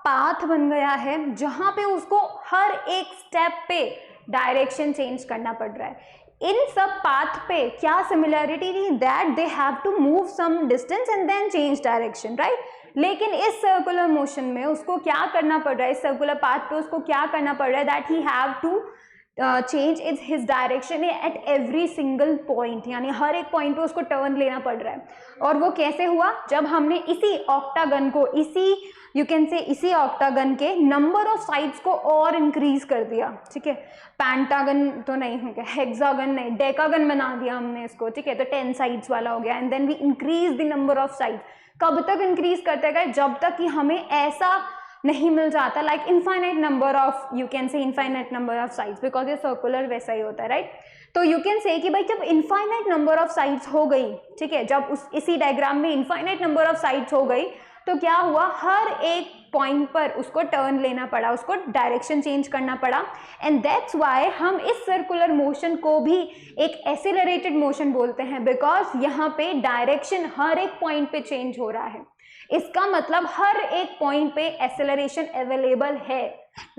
पाथ बन गया है जहां पे उसको हर एक स्टेप पे डायरेक्शन चेंज करना पड़ रहा है। इन सब पाथ पे क्या सिमिलैरिटी थी, that they have to move some distance and then change direction, right. लेकिन इस सर्कुलर मोशन में उसको क्या करना पड़ रहा है, इस सर्कुलर पाथ पे उसको क्या करना पड़ रहा है, that he have to change is his direction at every single point, यानी हर एक पॉइंट पे उसको टर्न लेना पड़ रहा है। और वो कैसे हुआ, जब हमने इसी ऑक्टागन को, इसी यू कैन से इसी ऑक्टागन के नंबर ऑफ साइड्स को और इंक्रीज कर दिया, ठीक है, पेंटागन तो नहीं हो गया, हेक्सागन नहीं, डेकागन बना दिया हमने इसको, ठीक है, तो 10 साइड्स वाला हो गया, and then we increase the number of sides. कब तक इंक्रीज करते गए, जब तक कि हमें ऐसा नहीं मिल जाता like infinite number of, you can से infinite number of sides, because ये सर्कुलर वैसा ही होता है, राइट। तो यू कैन से कि भाई जब इनफाइनाइट नंबर ऑफ साइड्स हो गई, ठीक है, जब इसी डायग्राम में इनफाइनाइट नंबर ऑफ साइड्स हो गई, तो क्या हुआ, हर एक पॉइंट पर उसको टर्न लेना पड़ा, उसको डायरेक्शन चेंज करना पड़ा, एंड दैट्स व्हाई हम इस सर्कुलर मोशन को भी एक एक्सेलरेटेड मोशन बोलते हैं, बिकॉज यहाँ पे डायरेक्शन हर एक पॉइंट पे चेंज हो रहा है। इसका मतलब हर एक पॉइंट पे एक्सेलरेशन अवेलेबल है,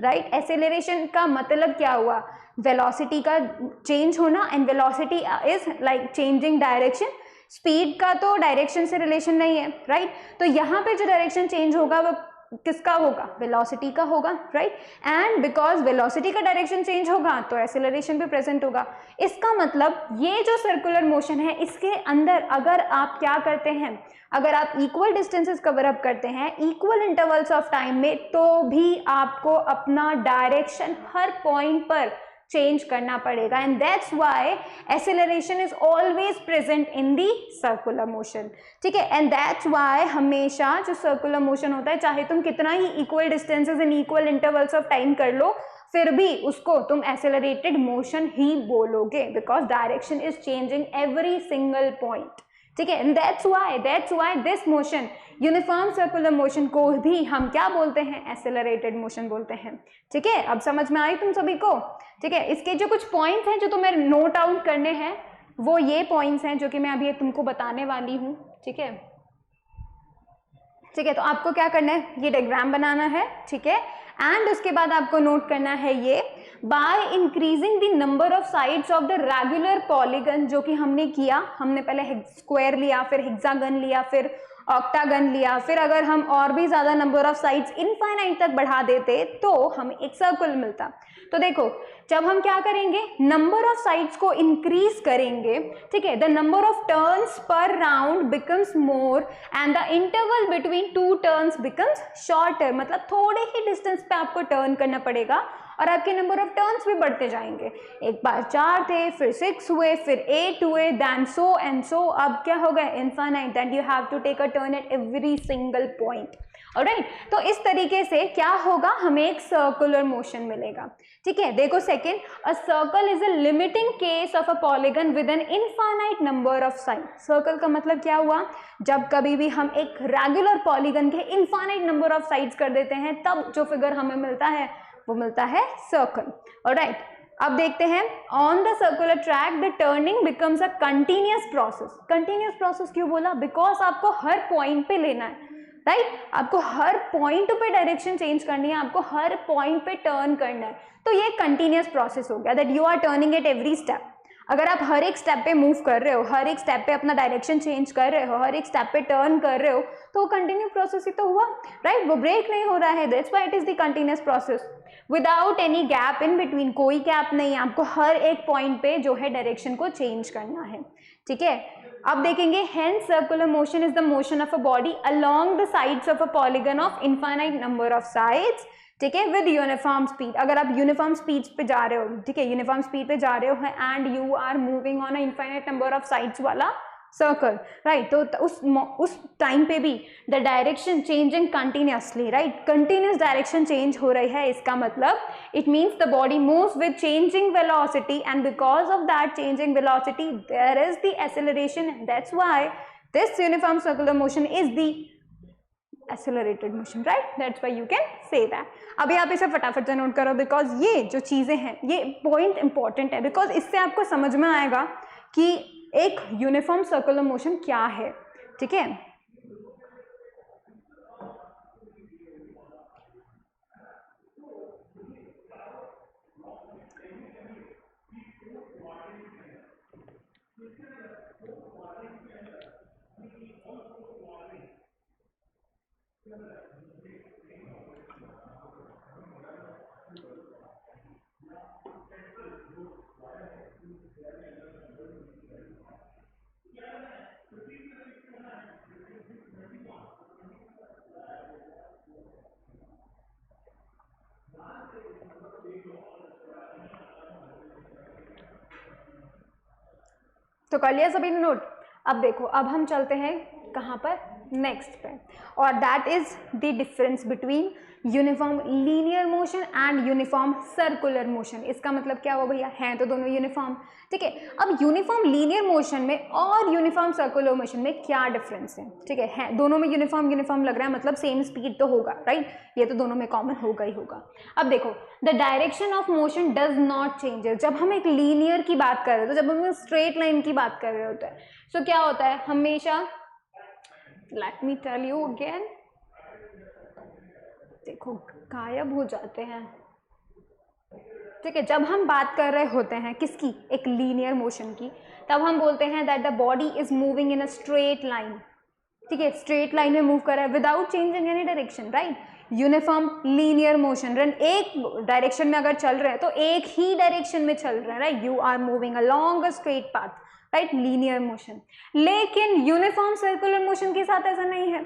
राइट। एक्सेलरेशन का मतलब क्या हुआ, वेलोसिटी का चेंज होना, and velocity is like changing direction. Speed का तो डायरेक्शन से रिलेशन नहीं है, राइट। तो यहाँ पे जो डायरेक्शन चेंज होगा वो किसका होगा, वेलोसिटी का होगा, राइट। एंड बिकॉज वेलोसिटी का डायरेक्शन चेंज होगा तो एक्सेलरेशन भी प्रेजेंट होगा। इसका मतलब ये जो सर्कुलर मोशन है, इसके अंदर अगर आप क्या करते हैं, अगर आप इक्वल डिस्टेंसेस कवर अप करते हैं इक्वल इंटरवल्स ऑफ टाइम में, तो भी आपको अपना डायरेक्शन हर पॉइंट पर चेंज करना पड़ेगा, and that's why acceleration is always present in the circular motion, ठीक है। एंड दैट्स व्हाई हमेशा जो सर्कुलर मोशन होता है, चाहे तुम कितना ही equal distances in equal intervals of time कर लो, फिर भी उसको तुम एक्सेलरेटेड मोशन ही बोलोगे, because direction is changing every single point, ठीक है। And that's why this motion, uniform circular motion को भी हम क्या बोलते हैं, एक्सेलरेटेड मोशन बोलते हैं, ठीक है। अब समझ में आई तुम सभी को, ठीक है। इसके जो कुछ पॉइंट्स हैं जो तुम्हें नोट आउट करने हैं, वो ये पॉइंट्स हैं जो कि मैं अभी तुमको बताने वाली हूँ, ठीक है, ठीक है। तो आपको क्या करना है, ये डायग्राम बनाना है, ठीक है, एंड उसके बाद आपको नोट करना है ये, by increasing the number of sides of the regular polygon, जो कि हमने किया, हमने पहले स्क्वायर लिया, फिर हेक्सागन लिया, फिर ऑक्टागन लिया, फिर अगर हम और भी ज्यादा नंबर ऑफ साइड्स इनफाइनाइट तक बढ़ा देते तो हमें एक सर्कल मिलता। तो देखो, जब हम क्या करेंगे, नंबर ऑफ साइड्स को इंक्रीज करेंगे, ठीक है, the number of turns per round becomes more and the interval between two turns becomes shorter, मतलब थोड़े ही डिस्टेंस पे आपको टर्न करना पड़ेगा और आपके नंबर ऑफ टर्न्स भी बढ़ते जाएंगे। एक बार 4 थे, फिर 6 हुए, फिर 8 हुए, देन सो एंड सो, अब क्या हो गया, infinite, that you have to take a turn at every single point, alright. तो इस तरीके से क्या होगा, हमें एक सर्कुलर मोशन मिलेगा, ठीक है। देखो second, a circle is a limiting case of a polygon with an infinite number of side. Circle का मतलब क्या हुआ, जब कभी भी हम एक रेगुलर पॉलीगन के इनफाइनाइट नंबर ऑफ साइड्स कर देते हैं, तब जो फिगर हमें मिलता है वो मिलता है सर्कल, ऑलराइट। अब देखते हैं, on the circular track the turning becomes a continuous process. Continuous process क्यों बोला, बिकॉज आपको हर पॉइंट पे लेना है, राइट, आपको हर पॉइंट पे डायरेक्शन चेंज करनी है, आपको हर पॉइंट पे टर्न करना है, तो ये कंटिन्यूअस प्रोसेस हो गया, that you are turning at every step. अगर आप हर एक स्टेप पे मूव कर रहे हो, हर एक स्टेप पे अपना डायरेक्शन चेंज कर रहे हो, हर एक स्टेप पे टर्न कर रहे हो, तो वो कंटिन्यू प्रोसेस ही तो हुआ, राइट, वो ब्रेक नहीं हो रहा है, that's why it is the continuous process without any gap in between, कोई गैप नहीं है, आपको हर एक पॉइंट पे जो है डायरेक्शन को चेंज करना है, ठीक है। अब देखेंगे, hence circular motion is the motion of a body along the sides of a polygon of infinite number of sides, ठीक है, विद यूनिफॉर्म स्पीड। अगर आप यूनिफॉर्म स्पीड पे जा रहे हो, ठीक है, यूनिफॉर्म स्पीड पे जा रहे हो and you are moving on a infinite number of sides वाला सर्कल, राइट। तो उस टाइम पे भी the direction changing continuously, right, continuous direction change हो रही है, इसका मतलब it means the body moves with changing velocity and because of that changing velocity there is the acceleration and that's why this uniform circular motion is the accelerated motion, right, that's why you can say that. अभी आप इसे फटाफट से नोट करो बिकॉज ये जो चीजें हैं ये पॉइंट इंपॉर्टेंट है, बिकॉज इससे आपको समझ में आएगा कि एक यूनिफॉर्म सर्कुलर मोशन क्या है, ठीक है। तो कर लिया सभी ने नोट। अब देखो, अब हम चलते हैं कहाँ पर, नेक्स्ट पे, और that is the difference between uniform linear motion and uniform circular motion. इसका मतलब क्या हुआ भैया, हैं तो दोनों यूनिफॉर्म, ठीक है। अब यूनिफॉर्म लीनियर मोशन में और यूनिफॉर्म सर्कुलर मोशन में क्या डिफरेंस है, ठीक है, दोनों में यूनिफॉर्म लग रहा है, मतलब सेम स्पीड तो होगा, राइट, ये तो दोनों में कॉमन होगा ही होगा। अब देखो, the direction of motion does not changes. जब हम एक लीनियर की बात कर रहे हो, तो जब हम स्ट्रेट लाइन की बात कर रहे होते हैं, तो क्या होता है हमेशा, let me tell you again, देखो गायब हो जाते हैं, ठीक है। जब हम बात कर रहे होते हैं किसकी, एक लीनियर मोशन की, तब हम बोलते हैं that the body is moving in a straight line, ठीक है, स्ट्रेट लाइन में मूव कर रहा है without changing any direction, right. Uniform linear motion, run एक डायरेक्शन में अगर चल रहे हैं तो एक ही डायरेक्शन में चल रहे हैं, right, you are moving along a straight path, right, linear motion. लेकिन यूनिफॉर्म सर्कुलर मोशन के साथ ऐसा नहीं है,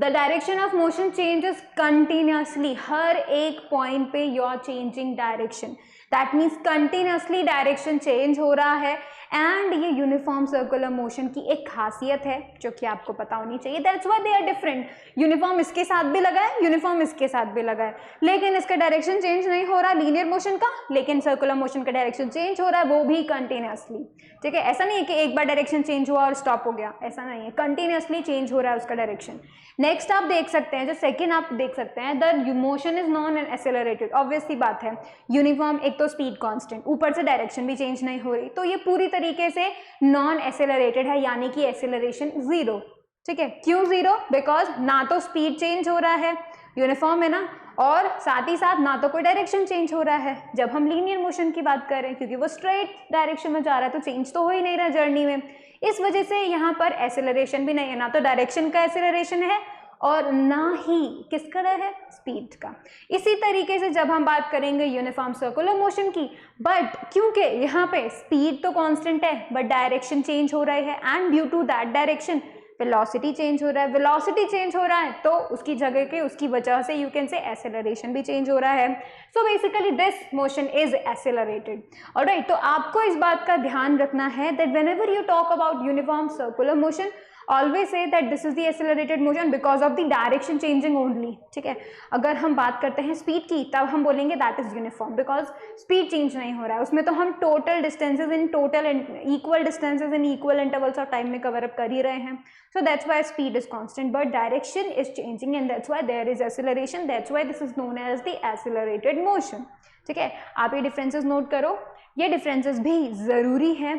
the direction of motion changes continuously, हर एक पॉइंट पे you are changing direction, that means continuously direction change हो रहा है। एंड ये यूनिफॉर्म सर्कुलर मोशन की एक खासियत है जो कि आपको पता होनी चाहिए, that's why they are different. Uniform इसके साथ भी लगा है, यूनिफॉर्म इसके साथ भी लगा है, लेकिन इसका डायरेक्शन चेंज नहीं हो रहा लीनियर मोशन का, लेकिन सर्कुलर मोशन का डायरेक्शन चेंज हो रहा है, वो भी कंटिन्यूसली, ठीक है। ऐसा नहीं है कि एक बार डायरेक्शन चेंज हुआ और स्टॉप हो गया, ऐसा नहीं है, कंटिन्यूसली चेंज हो रहा है उसका डायरेक्शन। नेक्स्ट आप देख सकते हैं, जो सेकंड आप देख सकते हैं, the motion is non and accelerated. Obvious सी बात है, यूनिफॉर्म एक तो स्पीड कांस्टेंट, ऊपर से डायरेक्शन भी चेंज नहीं हो रही, तो ये पूरी तरीके से नॉन एक्सेलरेटेड है, यानी कि एक्सेलरेशन जीरो, ठीक है। क्यों जीरो, बिकॉज ना तो स्पीड चेंज हो रहा है, यूनिफॉर्म है ना, और साथ ही साथ ना तो कोई डायरेक्शन चेंज हो रहा है जब हम लीनियर मोशन की बात कर रहे हैं, क्योंकि वो स्ट्रेट डायरेक्शन में जा रहा है, तो चेंज तो हो ही नहीं रहा जर्नी में। इस वजह से यहाँ पर एक्सेलरेशन भी नहीं है, ना तो डायरेक्शन का एक्सेलरेशन है और ना ही किसका है, स्पीड का। इसी तरीके से जब हम बात करेंगे यूनिफॉर्म सर्कुलर मोशन की, बट क्योंकि यहाँ पे स्पीड तो कांस्टेंट है बट डायरेक्शन चेंज हो रही है, and due to that direction velocity change हो रहा है, वेलोसिटी चेंज हो रहा है तो उसकी जगह के उसकी वजह से यू कैन से एक्सेलरेशन भी चेंज हो रहा है। So basically this motion is accelerated, alright. तो आपको इस बात का ध्यान रखना है that whenever you talk about uniform circular motion, always say that this is the accelerated motion because of the direction changing only, ठीक है। अगर हम बात करते हैं स्पीड की, तब हम बोलेंगे that is uniform because speed change नहीं हो रहा है, उसमें तो हम total distances in total equal distances in equal intervals of time में कवर अप कर ही रहे हैं, so that's why speed is constant but direction is changing and that's why there is acceleration, that's why this is known as the accelerated motion, ठीक है। आप ये डिफरेंसेस नोट करो, ये डिफरेंसेस भी जरूरी है।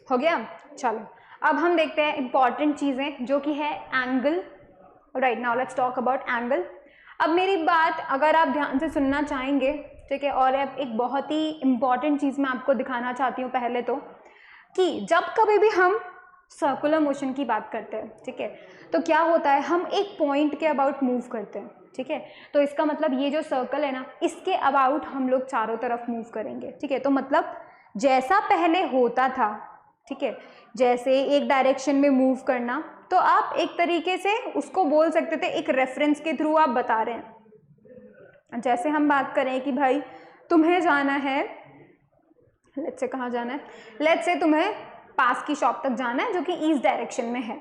हो गया, चलो अब हम देखते हैं इंपॉर्टेंट चीजें जो कि है angle, right. Now let's talk about angle. अब मेरी बात अगर आप ध्यान से सुनना चाहेंगे, ठीक है, और एक बहुत ही इंपॉर्टेंट चीज मैं आपको दिखाना चाहती हूँ पहले तो, कि जब कभी भी हम सर्कुलर मोशन की बात करते हैं, ठीक है। तो क्या होता है, हम एक पॉइंट के अबाउट मूव करते हैं, ठीक है। तो इसका मतलब ये जो सर्कल है ना, इसके अबाउट हम लोग चारों तरफ मूव करेंगे, ठीक है। तो मतलब जैसा पहले होता था, ठीक है, जैसे एक डायरेक्शन में मूव करना, तो आप एक तरीके से उसको बोल सकते थे, एक रेफरेंस के थ्रू आप बता रहे हैं। जैसे हम बात करें कि भाई तुम्हें जाना है, लेट्स से कहाँ जाना है, लेट्स से तुम्हें पास की शॉप तक जाना है जो कि ईस्ट डायरेक्शन में है,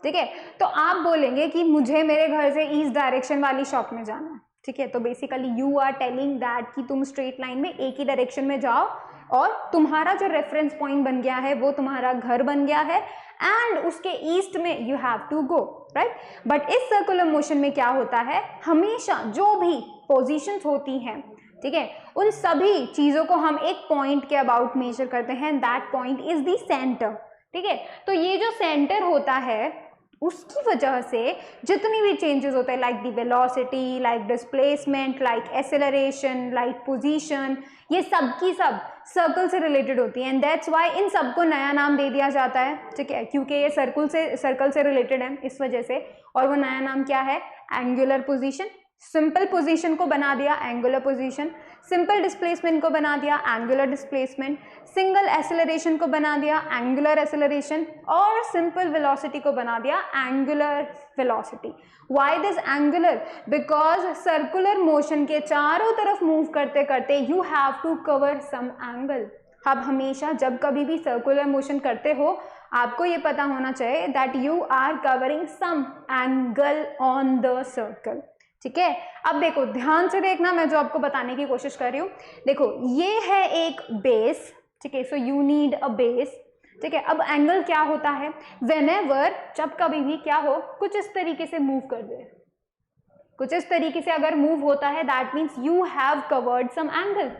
ठीक है। तो आप बोलेंगे कि मुझे मेरे घर से ईस्ट डायरेक्शन वाली शॉप में जाना है, ठीक है। तो basically you are telling that कि तुम स्ट्रेट लाइन में एक ही डायरेक्शन में जाओ और तुम्हारा जो रेफरेंस पॉइंट बन गया है वो तुम्हारा घर बन गया है, एंड उसके ईस्ट में you have to go, right. But इस सर्कुलर मोशन में क्या होता है, हमेशा जो भी पोजीशंस होती हैं, ठीक है, उन सभी चीज़ों को हम एक पॉइंट के अबाउट मेजर करते हैं, that point is the center, ठीक है। तो ये जो सेंटर होता है उसकी वजह से जितनी भी चेंजेस होते हैं, like the velocity, like displacement, like acceleration, like position, ये सब की सब सर्कल से रिलेटेड होती है, एंड दैट्स व्हाई इन सबको नया नाम दे दिया जाता है, ठीक है, क्योंकि ये सर्कल से रिलेटेड है इस वजह से। और वो नया नाम क्या है, एंगुलर पोजीशन। सिंपल पोजीशन को बना दिया एंगुलर पोजीशन, सिंपल डिस्प्लेसमेंट को बना दिया एंगुलर डिस्प्लेसमेंट, सिंगल एक्सेलरेशन को बना दिया एंगुलर एक्सेलरेशन, और सिंपल वेलोसिटी को बना दिया angular velocity. Why this angular, because circular motion के चारों तरफ मूव करते करते you have to cover some angle. आप हमेशा जब कभी भी सर्कुलर मोशन करते हो आपको ये पता होना चाहिए that you are covering some angle on the circle, ठीक है। अब देखो ध्यान से देखना, मैं जो आपको बताने की कोशिश कर रही हूँ, देखो ये है एक बेस, ठीक है, so you need a base, ठीक है। अब एंगल क्या होता है, व्हेनेवर, जब कभी भी क्या हो, कुछ इस तरीके से मूव कर दे, कुछ इस तरीके से अगर मूव होता है that means you have covered some angle,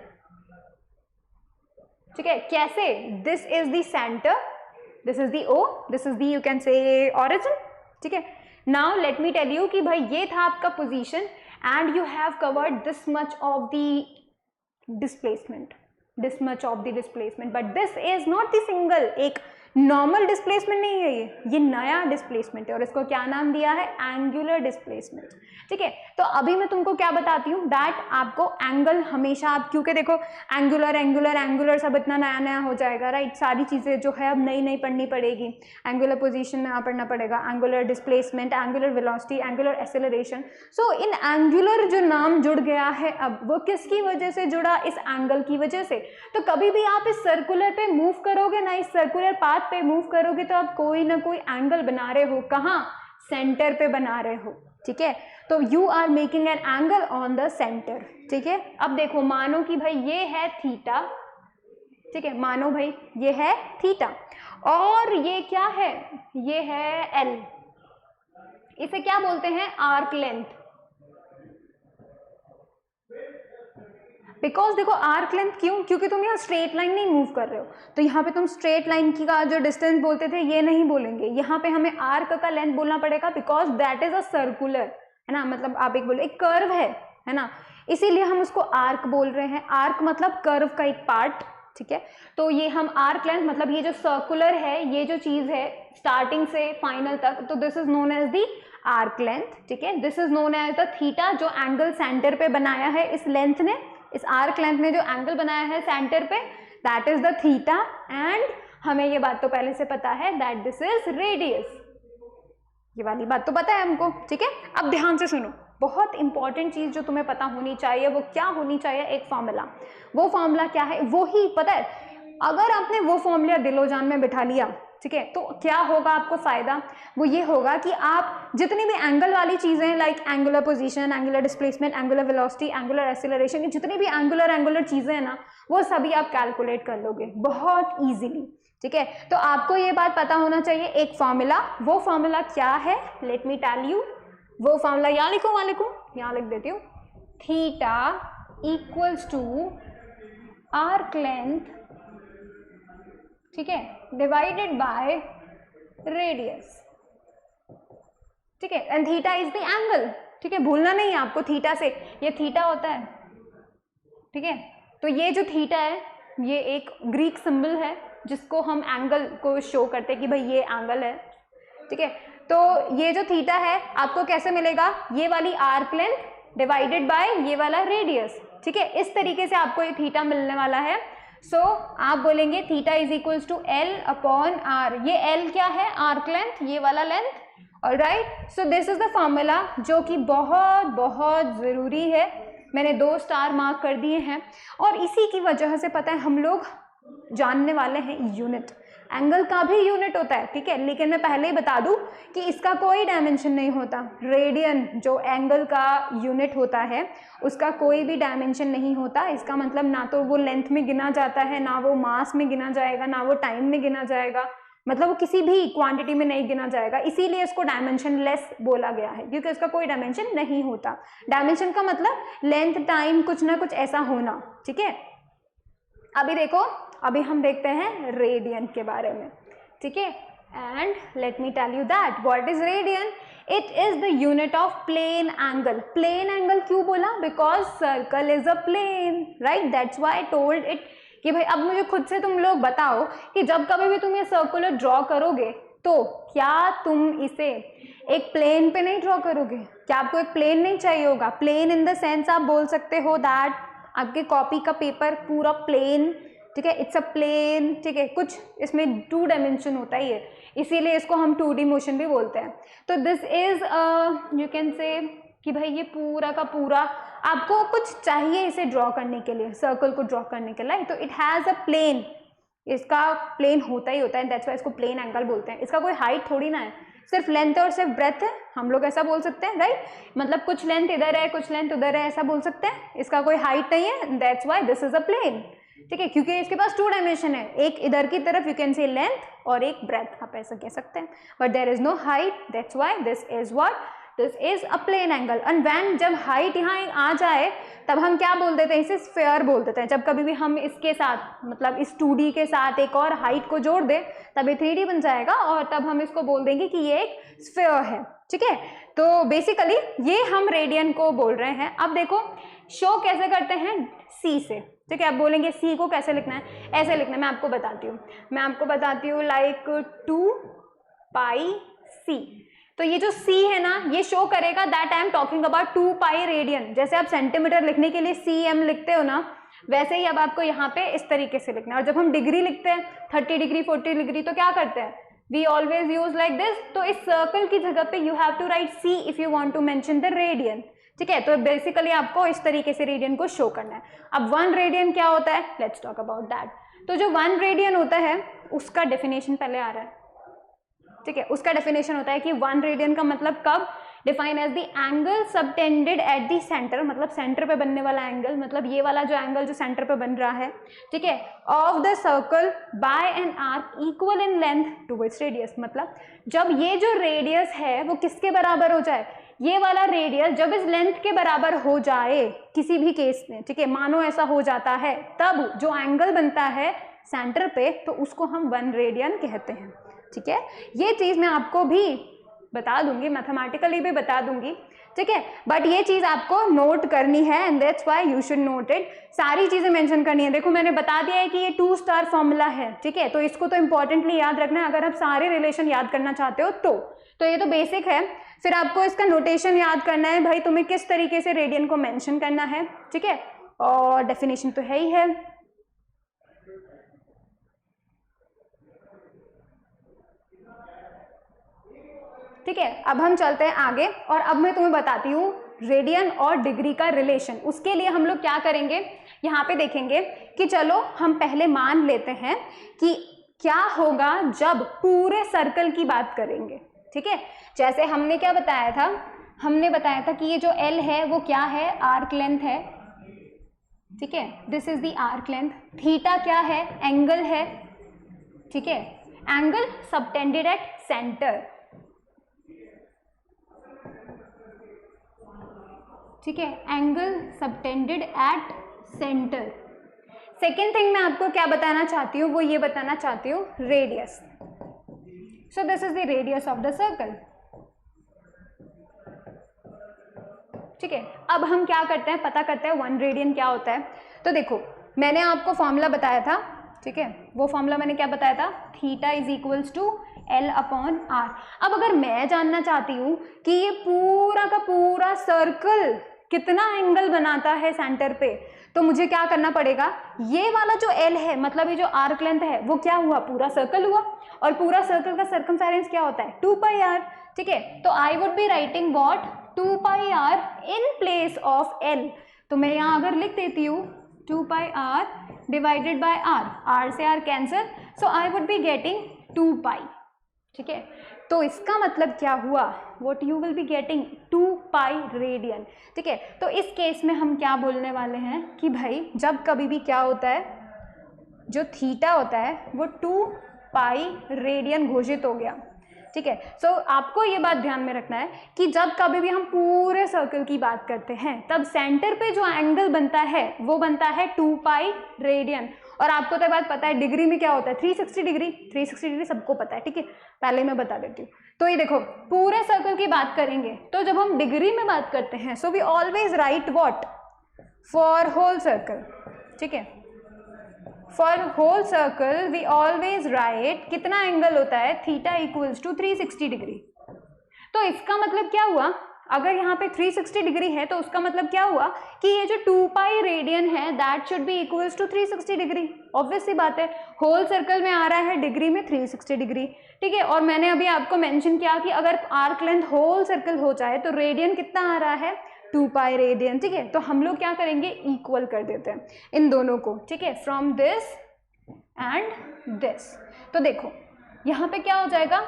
ठीक है। कैसे, this is the center, this is the O, this is the you can say origin, ठीक है। Now let me tell you कि भाई ये था आपका position and you have covered this much of the displacement, this much of the displacement, but this is not the single, एक नॉर्मल डिस्प्लेसमेंट नहीं है, ये नया डिस्प्लेसमेंट है और इसको क्या नाम दिया है, एंगुलर डिस्प्लेसमेंट, ठीक है। तो अभी मैं तुमको क्या बताती हूँ, दैट आपको एंगल हमेशा आप, क्योंकि देखो एंगुलर एंगुलर एंगुलर सब इतना नया नया हो जाएगा, राइट, सारी चीज़ें जो है अब नई नई पढ़नी पड़ेगी, एंगुलर पोजीशन में पढ़ना पड़ेगा, angular displacement, angular velocity, angular acceleration. So in angular जो नाम जुड़ गया है अब, वो किसकी वजह से जुड़ा, इस एंगल की वजह से। तो कभी भी आप इस सर्कुलर पे मूव करोगे ना, इस सर्कुलर पाथ पे मूव करोगे तो आप कोई ना कोई एंगल बना रहे हो, कहाँ, सेंटर पे बना रहे हो, ठीक है। तो you are making an angle on the center, ठीक है। अब देखो मानो कि भाई ये है थीटा, ठीक है, मानो भाई ये है थीटा और ये क्या है, ये है एल, इसे क्या बोलते हैं, आर्क लेंथ। बिकॉज देखो आर्क लेंथ क्यों, क्योंकि तुम यहाँ स्ट्रेट लाइन नहीं मूव कर रहे हो, तो यहाँ पे तुम स्ट्रेट लाइन की का जो डिस्टेंस बोलते थे ये नहीं बोलेंगे, यहाँ पे हमें आर्क का लेंथ बोलना पड़ेगा, because that is a circular, है ना, मतलब आप एक बोलो एक कर्व है ना, इसीलिए हम उसको आर्क बोल रहे हैं। आर्क मतलब कर्व का एक पार्ट, ठीक है। तो ये हम आर्क लेंथ मतलब ये जो सर्कुलर है, ये जो चीज है स्टार्टिंग से फाइनल तक, तो this is known as the arc length, ठीक है। This is known as the theta, जो एंगल सेंटर पे बनाया है इस लेंथ ने, इस आर्क लेंथ ने जो एंगल बनाया है सेंटर पे, that is the theta, and हमें ये बात तो पहले से पता है दैट दिस इज रेडियस, ये वाली बात तो पता है हमको, ठीक है। अब ध्यान से सुनो, बहुत इंपॉर्टेंट चीज जो तुम्हें पता होनी चाहिए वो क्या होनी चाहिए, एक फॉर्मूला। वो फॉर्मूला क्या है, वो ही पता है, अगर आपने वो फॉर्मूला दिलो जान में बिठा लिया, ठीक है, तो क्या होगा आपको फायदा, वो ये होगा कि आप जितनी भी एंगल वाली चीजें like angular position, angular displacement, angular velocity, angular acceleration, जितनी भी एंगुलर चीजें हैं ना, वो सभी आप कैलकुलेट कर लोगे बहुत इजीली, ठीक है। तो आपको ये बात पता होना चाहिए, एक फॉर्मूला, वो फॉर्मूला क्या है, लेट मी टेल यू। वो फॉर्मूला यहाँ लिखो, वहाँ लिखो, यहाँ लिख देती हूँ, theta equals to arc length, ठीक है, डिवाइडेड बाय रेडियस, ठीक है, and theta is the angle, ठीक है, भूलना नहीं है आपको, थीटा से ये थीटा होता है, ठीक है। तो ये जो थीटा है ये एक ग्रीक सिंबल है, जिसको हम एंगल को शो करते हैं कि भाई ये एंगल है, ठीक है। तो ये जो थीटा है आपको कैसे मिलेगा, ये वाली आर्क लेंथ डिवाइडेड बाय ये वाला रेडियस, ठीक है। इस तरीके से आपको ये थीटा मिलने वाला है। सो आप बोलेंगे theta is equals to L upon R. ये एल क्या है, आर्क लेंथ, ये वाला length, alright. So this is the formula जो कि बहुत बहुत ज़रूरी है। मैंने 2 स्टार मार्क कर दिए हैं और इसी की वजह से पता है हम लोग जानने वाले हैं यूनिट। एंगल का भी यूनिट होता है, ठीक है, लेकिन मैं पहले ही बता दूं कि इसका कोई डायमेंशन नहीं होता। रेडियन जो एंगल का यूनिट होता है उसका कोई भी डायमेंशन नहीं होता। इसका मतलब ना तो वो लेंथ में गिना जाता है, ना वो मास में गिना जाएगा, ना वो टाइम में गिना जाएगा, मतलब वो किसी भी क्वांटिटी में नहीं गिना जाएगा। इसीलिए इसको डायमेंशन लेस बोला गया है, क्योंकि इसका कोई डायमेंशन नहीं होता। डायमेंशन का मतलब लेंथ, टाइम, कुछ ना कुछ ऐसा होना, ठीक है। अभी देखो, अभी हम देखते हैं रेडियन के बारे में, ठीक है। And let me tell you that what is radian. It is the unit of plane angle. Plane angle क्यों बोला, because circle is a plane, right, that's why I told it कि भाई अब मुझे खुद से तुम लोग बताओ कि जब कभी भी तुम ये सर्कुलर ड्रॉ करोगे तो क्या तुम इसे एक प्लेन पे नहीं ड्रॉ करोगे? क्या आपको एक प्लेन नहीं चाहिए होगा? प्लेन इन द सेंस आप बोल सकते हो दैट आपके कॉपी का पेपर पूरा प्लेन, ठीक है, इट्स अ प्लेन, ठीक है, कुछ इसमें 2 डायमेंशन होता ही है, इसीलिए इसको हम 2D मोशन भी बोलते हैं। तो this is you can say कि भाई ये पूरा का पूरा आपको कुछ चाहिए इसे ड्रॉ करने के लिए, सर्कल को ड्रॉ करने के लिए, तो इट हैज़ अ प्लेन, इसका प्लेन होता ही होता है, दैट्स वाई इसको प्लेन एंगल बोलते हैं। इसका कोई हाइट थोड़ी ना है, सिर्फ लेंथ और सिर्फ ब्रेथ है, हम लोग ऐसा बोल सकते हैं, राइट, मतलब कुछ लेंथ इधर है कुछ लेंथ उधर है, ऐसा बोल सकते हैं। इसका कोई हाइट नहीं है, that's why this is a plane, ठीक है, क्योंकि इसके पास 2 डायमेंशन है, एक इधर की तरफ यू कैन से लेंथ और एक ब्रेथ, आप ऐसा कह सकते हैं, but there is no height, that's why this is what, this is a plane angle. And when जब हाइट यहाँ आ जाए तब हम क्या बोल देते हैं, इसे स्फीयर बोल देते हैं। जब कभी भी हम इसके साथ मतलब इस 2D के साथ एक और हाइट को जोड़ दें तब ये 3D बन जाएगा और तब हम इसको बोल देंगे कि ये एक स्फीयर है, ठीक है। तो बेसिकली ये हम रेडियन को बोल रहे हैं। अब देखो शो कैसे करते हैं, सी से, ठीक है। आप बोलेंगे सी को कैसे लिखना है, ऐसे लिखना है, मैं आपको बताती हूँ लाइक 2 पाई सी। तो ये जो c है ना ये शो करेगा that I am talking about 2 pi radian. जैसे आप सेंटीमीटर लिखने के लिए cm लिखते हो ना, वैसे ही अब आपको यहाँ पे इस तरीके से लिखना है। और जब हम डिग्री लिखते हैं 30 डिग्री 40 डिग्री तो क्या करते हैं, we always use like this. तो इस सर्कल की जगह पे you have to write c if you want to mention the radian, ठीक है। तो बेसिकली आपको इस तरीके से रेडियन को शो करना है। अब 1 रेडियन क्या होता है, लेट्स टॉक अबाउट दैट। तो जो 1 रेडियन होता है उसका डेफिनेशन पहले आ रहा है, ठीक है। उसका डेफिनेशन होता है कि 1 रेडियन का मतलब कब define as the angle subtended at the center, मतलब सेंटर पे बनने वाला एंगल, मतलब ये वाला जो एंगल जो सेंटर पे बन रहा है, ठीक है, of the circle by an arc equal in length to its radius. मतलब जब ये जो रेडियस है वो किसके बराबर हो जाए, ये वाला रेडियस जब इस लेंथ के बराबर हो जाए किसी भी केस में, ठीक है, मानो ऐसा हो जाता है, तब जो एंगल बनता है सेंटर पे तो उसको हम 1 रेडियन कहते हैं, ठीक है। ये चीज मैं आपको भी बता दूंगी, मैथमेटिकली भी बता दूंगी, ठीक है, बट ये चीज आपको नोट करनी है and that's why you should note it. सारी चीजें मेंशन करनी है। देखो मैंने बता दिया है कि ये 2 स्टार फॉर्मूला है, ठीक है, तो इसको तो इंपॉर्टेंटली याद रखना है अगर आप सारे रिलेशन याद करना चाहते हो तो ये तो बेसिक है। फिर आपको इसका नोटेशन याद करना है, भाई तुम्हें किस तरीके से रेडियन को मेंशन करना है, ठीक है, और डेफिनेशन तो है ही है। ठीक है, अब हम चलते हैं आगे और अब मैं तुम्हें बताती हूँ रेडियन और डिग्री का रिलेशन। उसके लिए हम लोग क्या करेंगे, यहाँ पे देखेंगे कि चलो हम पहले मान लेते हैं कि क्या होगा जब पूरे सर्कल की बात करेंगे, ठीक है। जैसे हमने क्या बताया था, हमने बताया था कि ये जो L है वो क्या है, आर्क लेंथ है, ठीक है, this is the arc length. Theta क्या है, एंगल है, ठीक है, एंगल सबटेंडेड एट सेंटर, ठीक है, angle subtended at centre. Second thing मैं आपको क्या बताना चाहती हूँ, वो ये बताना चाहती हूँ radius. So this is the radius of the circle, ठीक है। अब हम क्या करते हैं, पता करते हैं 1 रेडियन क्या होता है। तो देखो मैंने आपको फॉर्मूला बताया था, ठीक है, वो फॉर्मूला मैंने क्या बताया था, theta is equals to L upon R। अब अगर मैं जानना चाहती हूँ कि ये पूरा का पूरा सर्कल कितना एंगल बनाता है सेंटर पे, तो मुझे क्या करना पड़ेगा, ये वाला जो L है मतलब ये जो आर्क लेंथ है वो क्या हुआ, पूरा सर्कल हुआ, और पूरा सर्कल का सर्कमफेरेंस क्या होता है, 2 पाई r। ठीक है, तो I would be writing what, 2 pi r in place of L। तो मैं यहाँ अगर लिख देती हूँ 2 पाई r डिवाइडेड बाय r से r cancel, so I would be getting 2 pi. ठीक है, तो इसका मतलब क्या हुआ, what you will be getting 2 pi radian. ठीक है, तो इस केस में हम क्या बोलने वाले हैं कि भाई जब कभी भी क्या होता है, जो थीटा होता है वो 2 पाई रेडियन घोषित हो गया। ठीक है, सो आपको ये बात ध्यान में रखना है कि जब कभी भी हम पूरे सर्कल की बात करते हैं तब सेंटर पे जो एंगल बनता है वो बनता है 2 पाई रेडियन। और आपको तो बात पता है डिग्री में क्या होता है, 360 डिग्री। 360 डिग्री सबको पता है। ठीक है, पहले मैं बता देती हूँ। तो ये देखो, पूरे सर्कल की बात करेंगे तो जब हम डिग्री में बात करते हैं so we always write what, for whole circle. ठीक है, for whole circle we always write कितना एंगल होता है, थीटा इक्वल्स टू 360 डिग्री। तो इसका मतलब क्या हुआ, अगर यहाँ पे 360 डिग्री है तो उसका मतलब क्या हुआ कि ये जो 2 पाई रेडियन है that should be equals to 360 degree. Obvious सी बात है, होल सर्कल में आ रहा है डिग्री में 360 डिग्री। ठीक है, और मैंने अभी आपको मेंशन किया कि अगर आर्क लेंथ होल सर्कल हो जाए तो रेडियन कितना आ रहा है, 2 पाई रेडियन। ठीक है, तो हम लोग क्या करेंगे, इक्वल कर देते हैं इन दोनों को। ठीक है, फ्रॉम दिस एंड दिस। तो देखो यहाँ पे क्या हो जाएगा,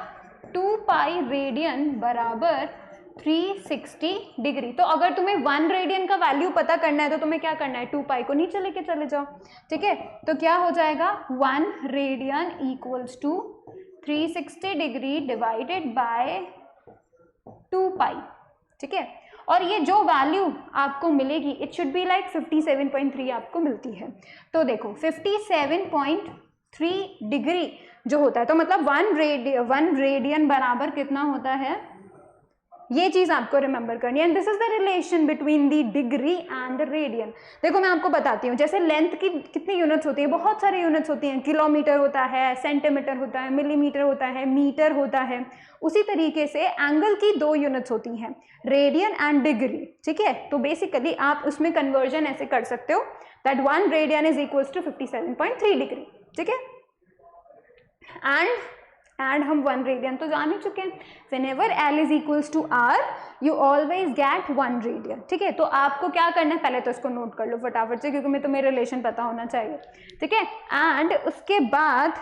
2 पाई रेडियन बराबर 360 डिग्री। तो अगर तुम्हें 1 रेडियन का वैल्यू पता करना है तो तुम्हें क्या करना है, 2 पाई को नीचे लेके चले जाओ। ठीक है, तो क्या हो जाएगा, 1 radian equals to 360 degree divided by 2 pi. ठीक है, और ये जो वैल्यू आपको मिलेगी इट शुड बी लाइक 57.3 आपको मिलती है। तो देखो 57.3 डिग्री जो होता है, तो मतलब 1 रेडियन बराबर कितना होता है, ये चीज आपको रिमेंबर करनी है। And this is the relation between the degree and the radian. देखो मैं आपको बताती हूँ, जैसे लेंथ की कितनी यूनिट्स होती है, बहुत सारी यूनिट्स होती हैं, किलोमीटर होता है, सेंटीमीटर होता है, मिलीमीटर होता है, मीटर होता है। उसी तरीके से एंगल की 2 यूनिट्स होती हैं, रेडियन एंड डिग्री। ठीक है, तो बेसिकली आप उसमें कन्वर्जन ऐसे कर सकते हो that 1 radian is equals to 57.3 degree. ठीक है, एंड हम 1 रेडियन तो जान ही चुके हैं। Whenever L is equals to R, you always get 1 radian. ठीक है, तो आपको क्या करना है, पहले तो इसको नोट कर लो फटाफट से, क्योंकि मैं तुम्हें रिलेशन पता होना चाहिए। ठीक है, एंड उसके बाद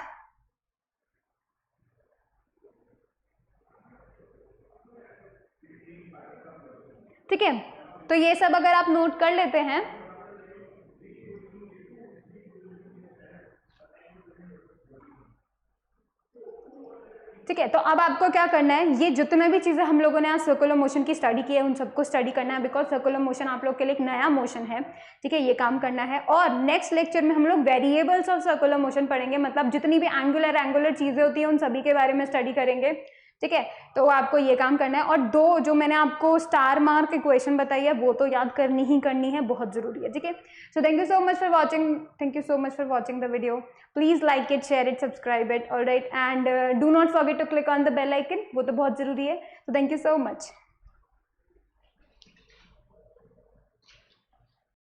ठीक है, तो ये सब अगर आप नोट कर लेते हैं, ठीक है, तो अब आपको क्या करना है, ये जितने भी चीज़ें हम लोगों ने आज सर्कुलर मोशन की स्टडी की है उन सबको स्टडी करना है, बिकॉज सर्कुलर मोशन आप लोग के लिए एक नया मोशन है। ठीक है, ये काम करना है। और नेक्स्ट लेक्चर में हम लोग वेरिएबल्स ऑफ सर्कुलर मोशन पढ़ेंगे, मतलब जितनी भी एंगुलर चीज़ें होती हैं उन सभी के बारे में स्टडी करेंगे। ठीक है, तो आपको ये काम करना है। और 2 जो मैंने आपको स्टार मार्क इक्वेशन बताई है वो तो याद करनी ही करनी है, बहुत जरूरी है। ठीक है, so thank you so much for watching the video. Please like it, share it, subscribe it, alright, and do not forget to click on the bell icon, वो तो बहुत जरूरी है। So thank you so much.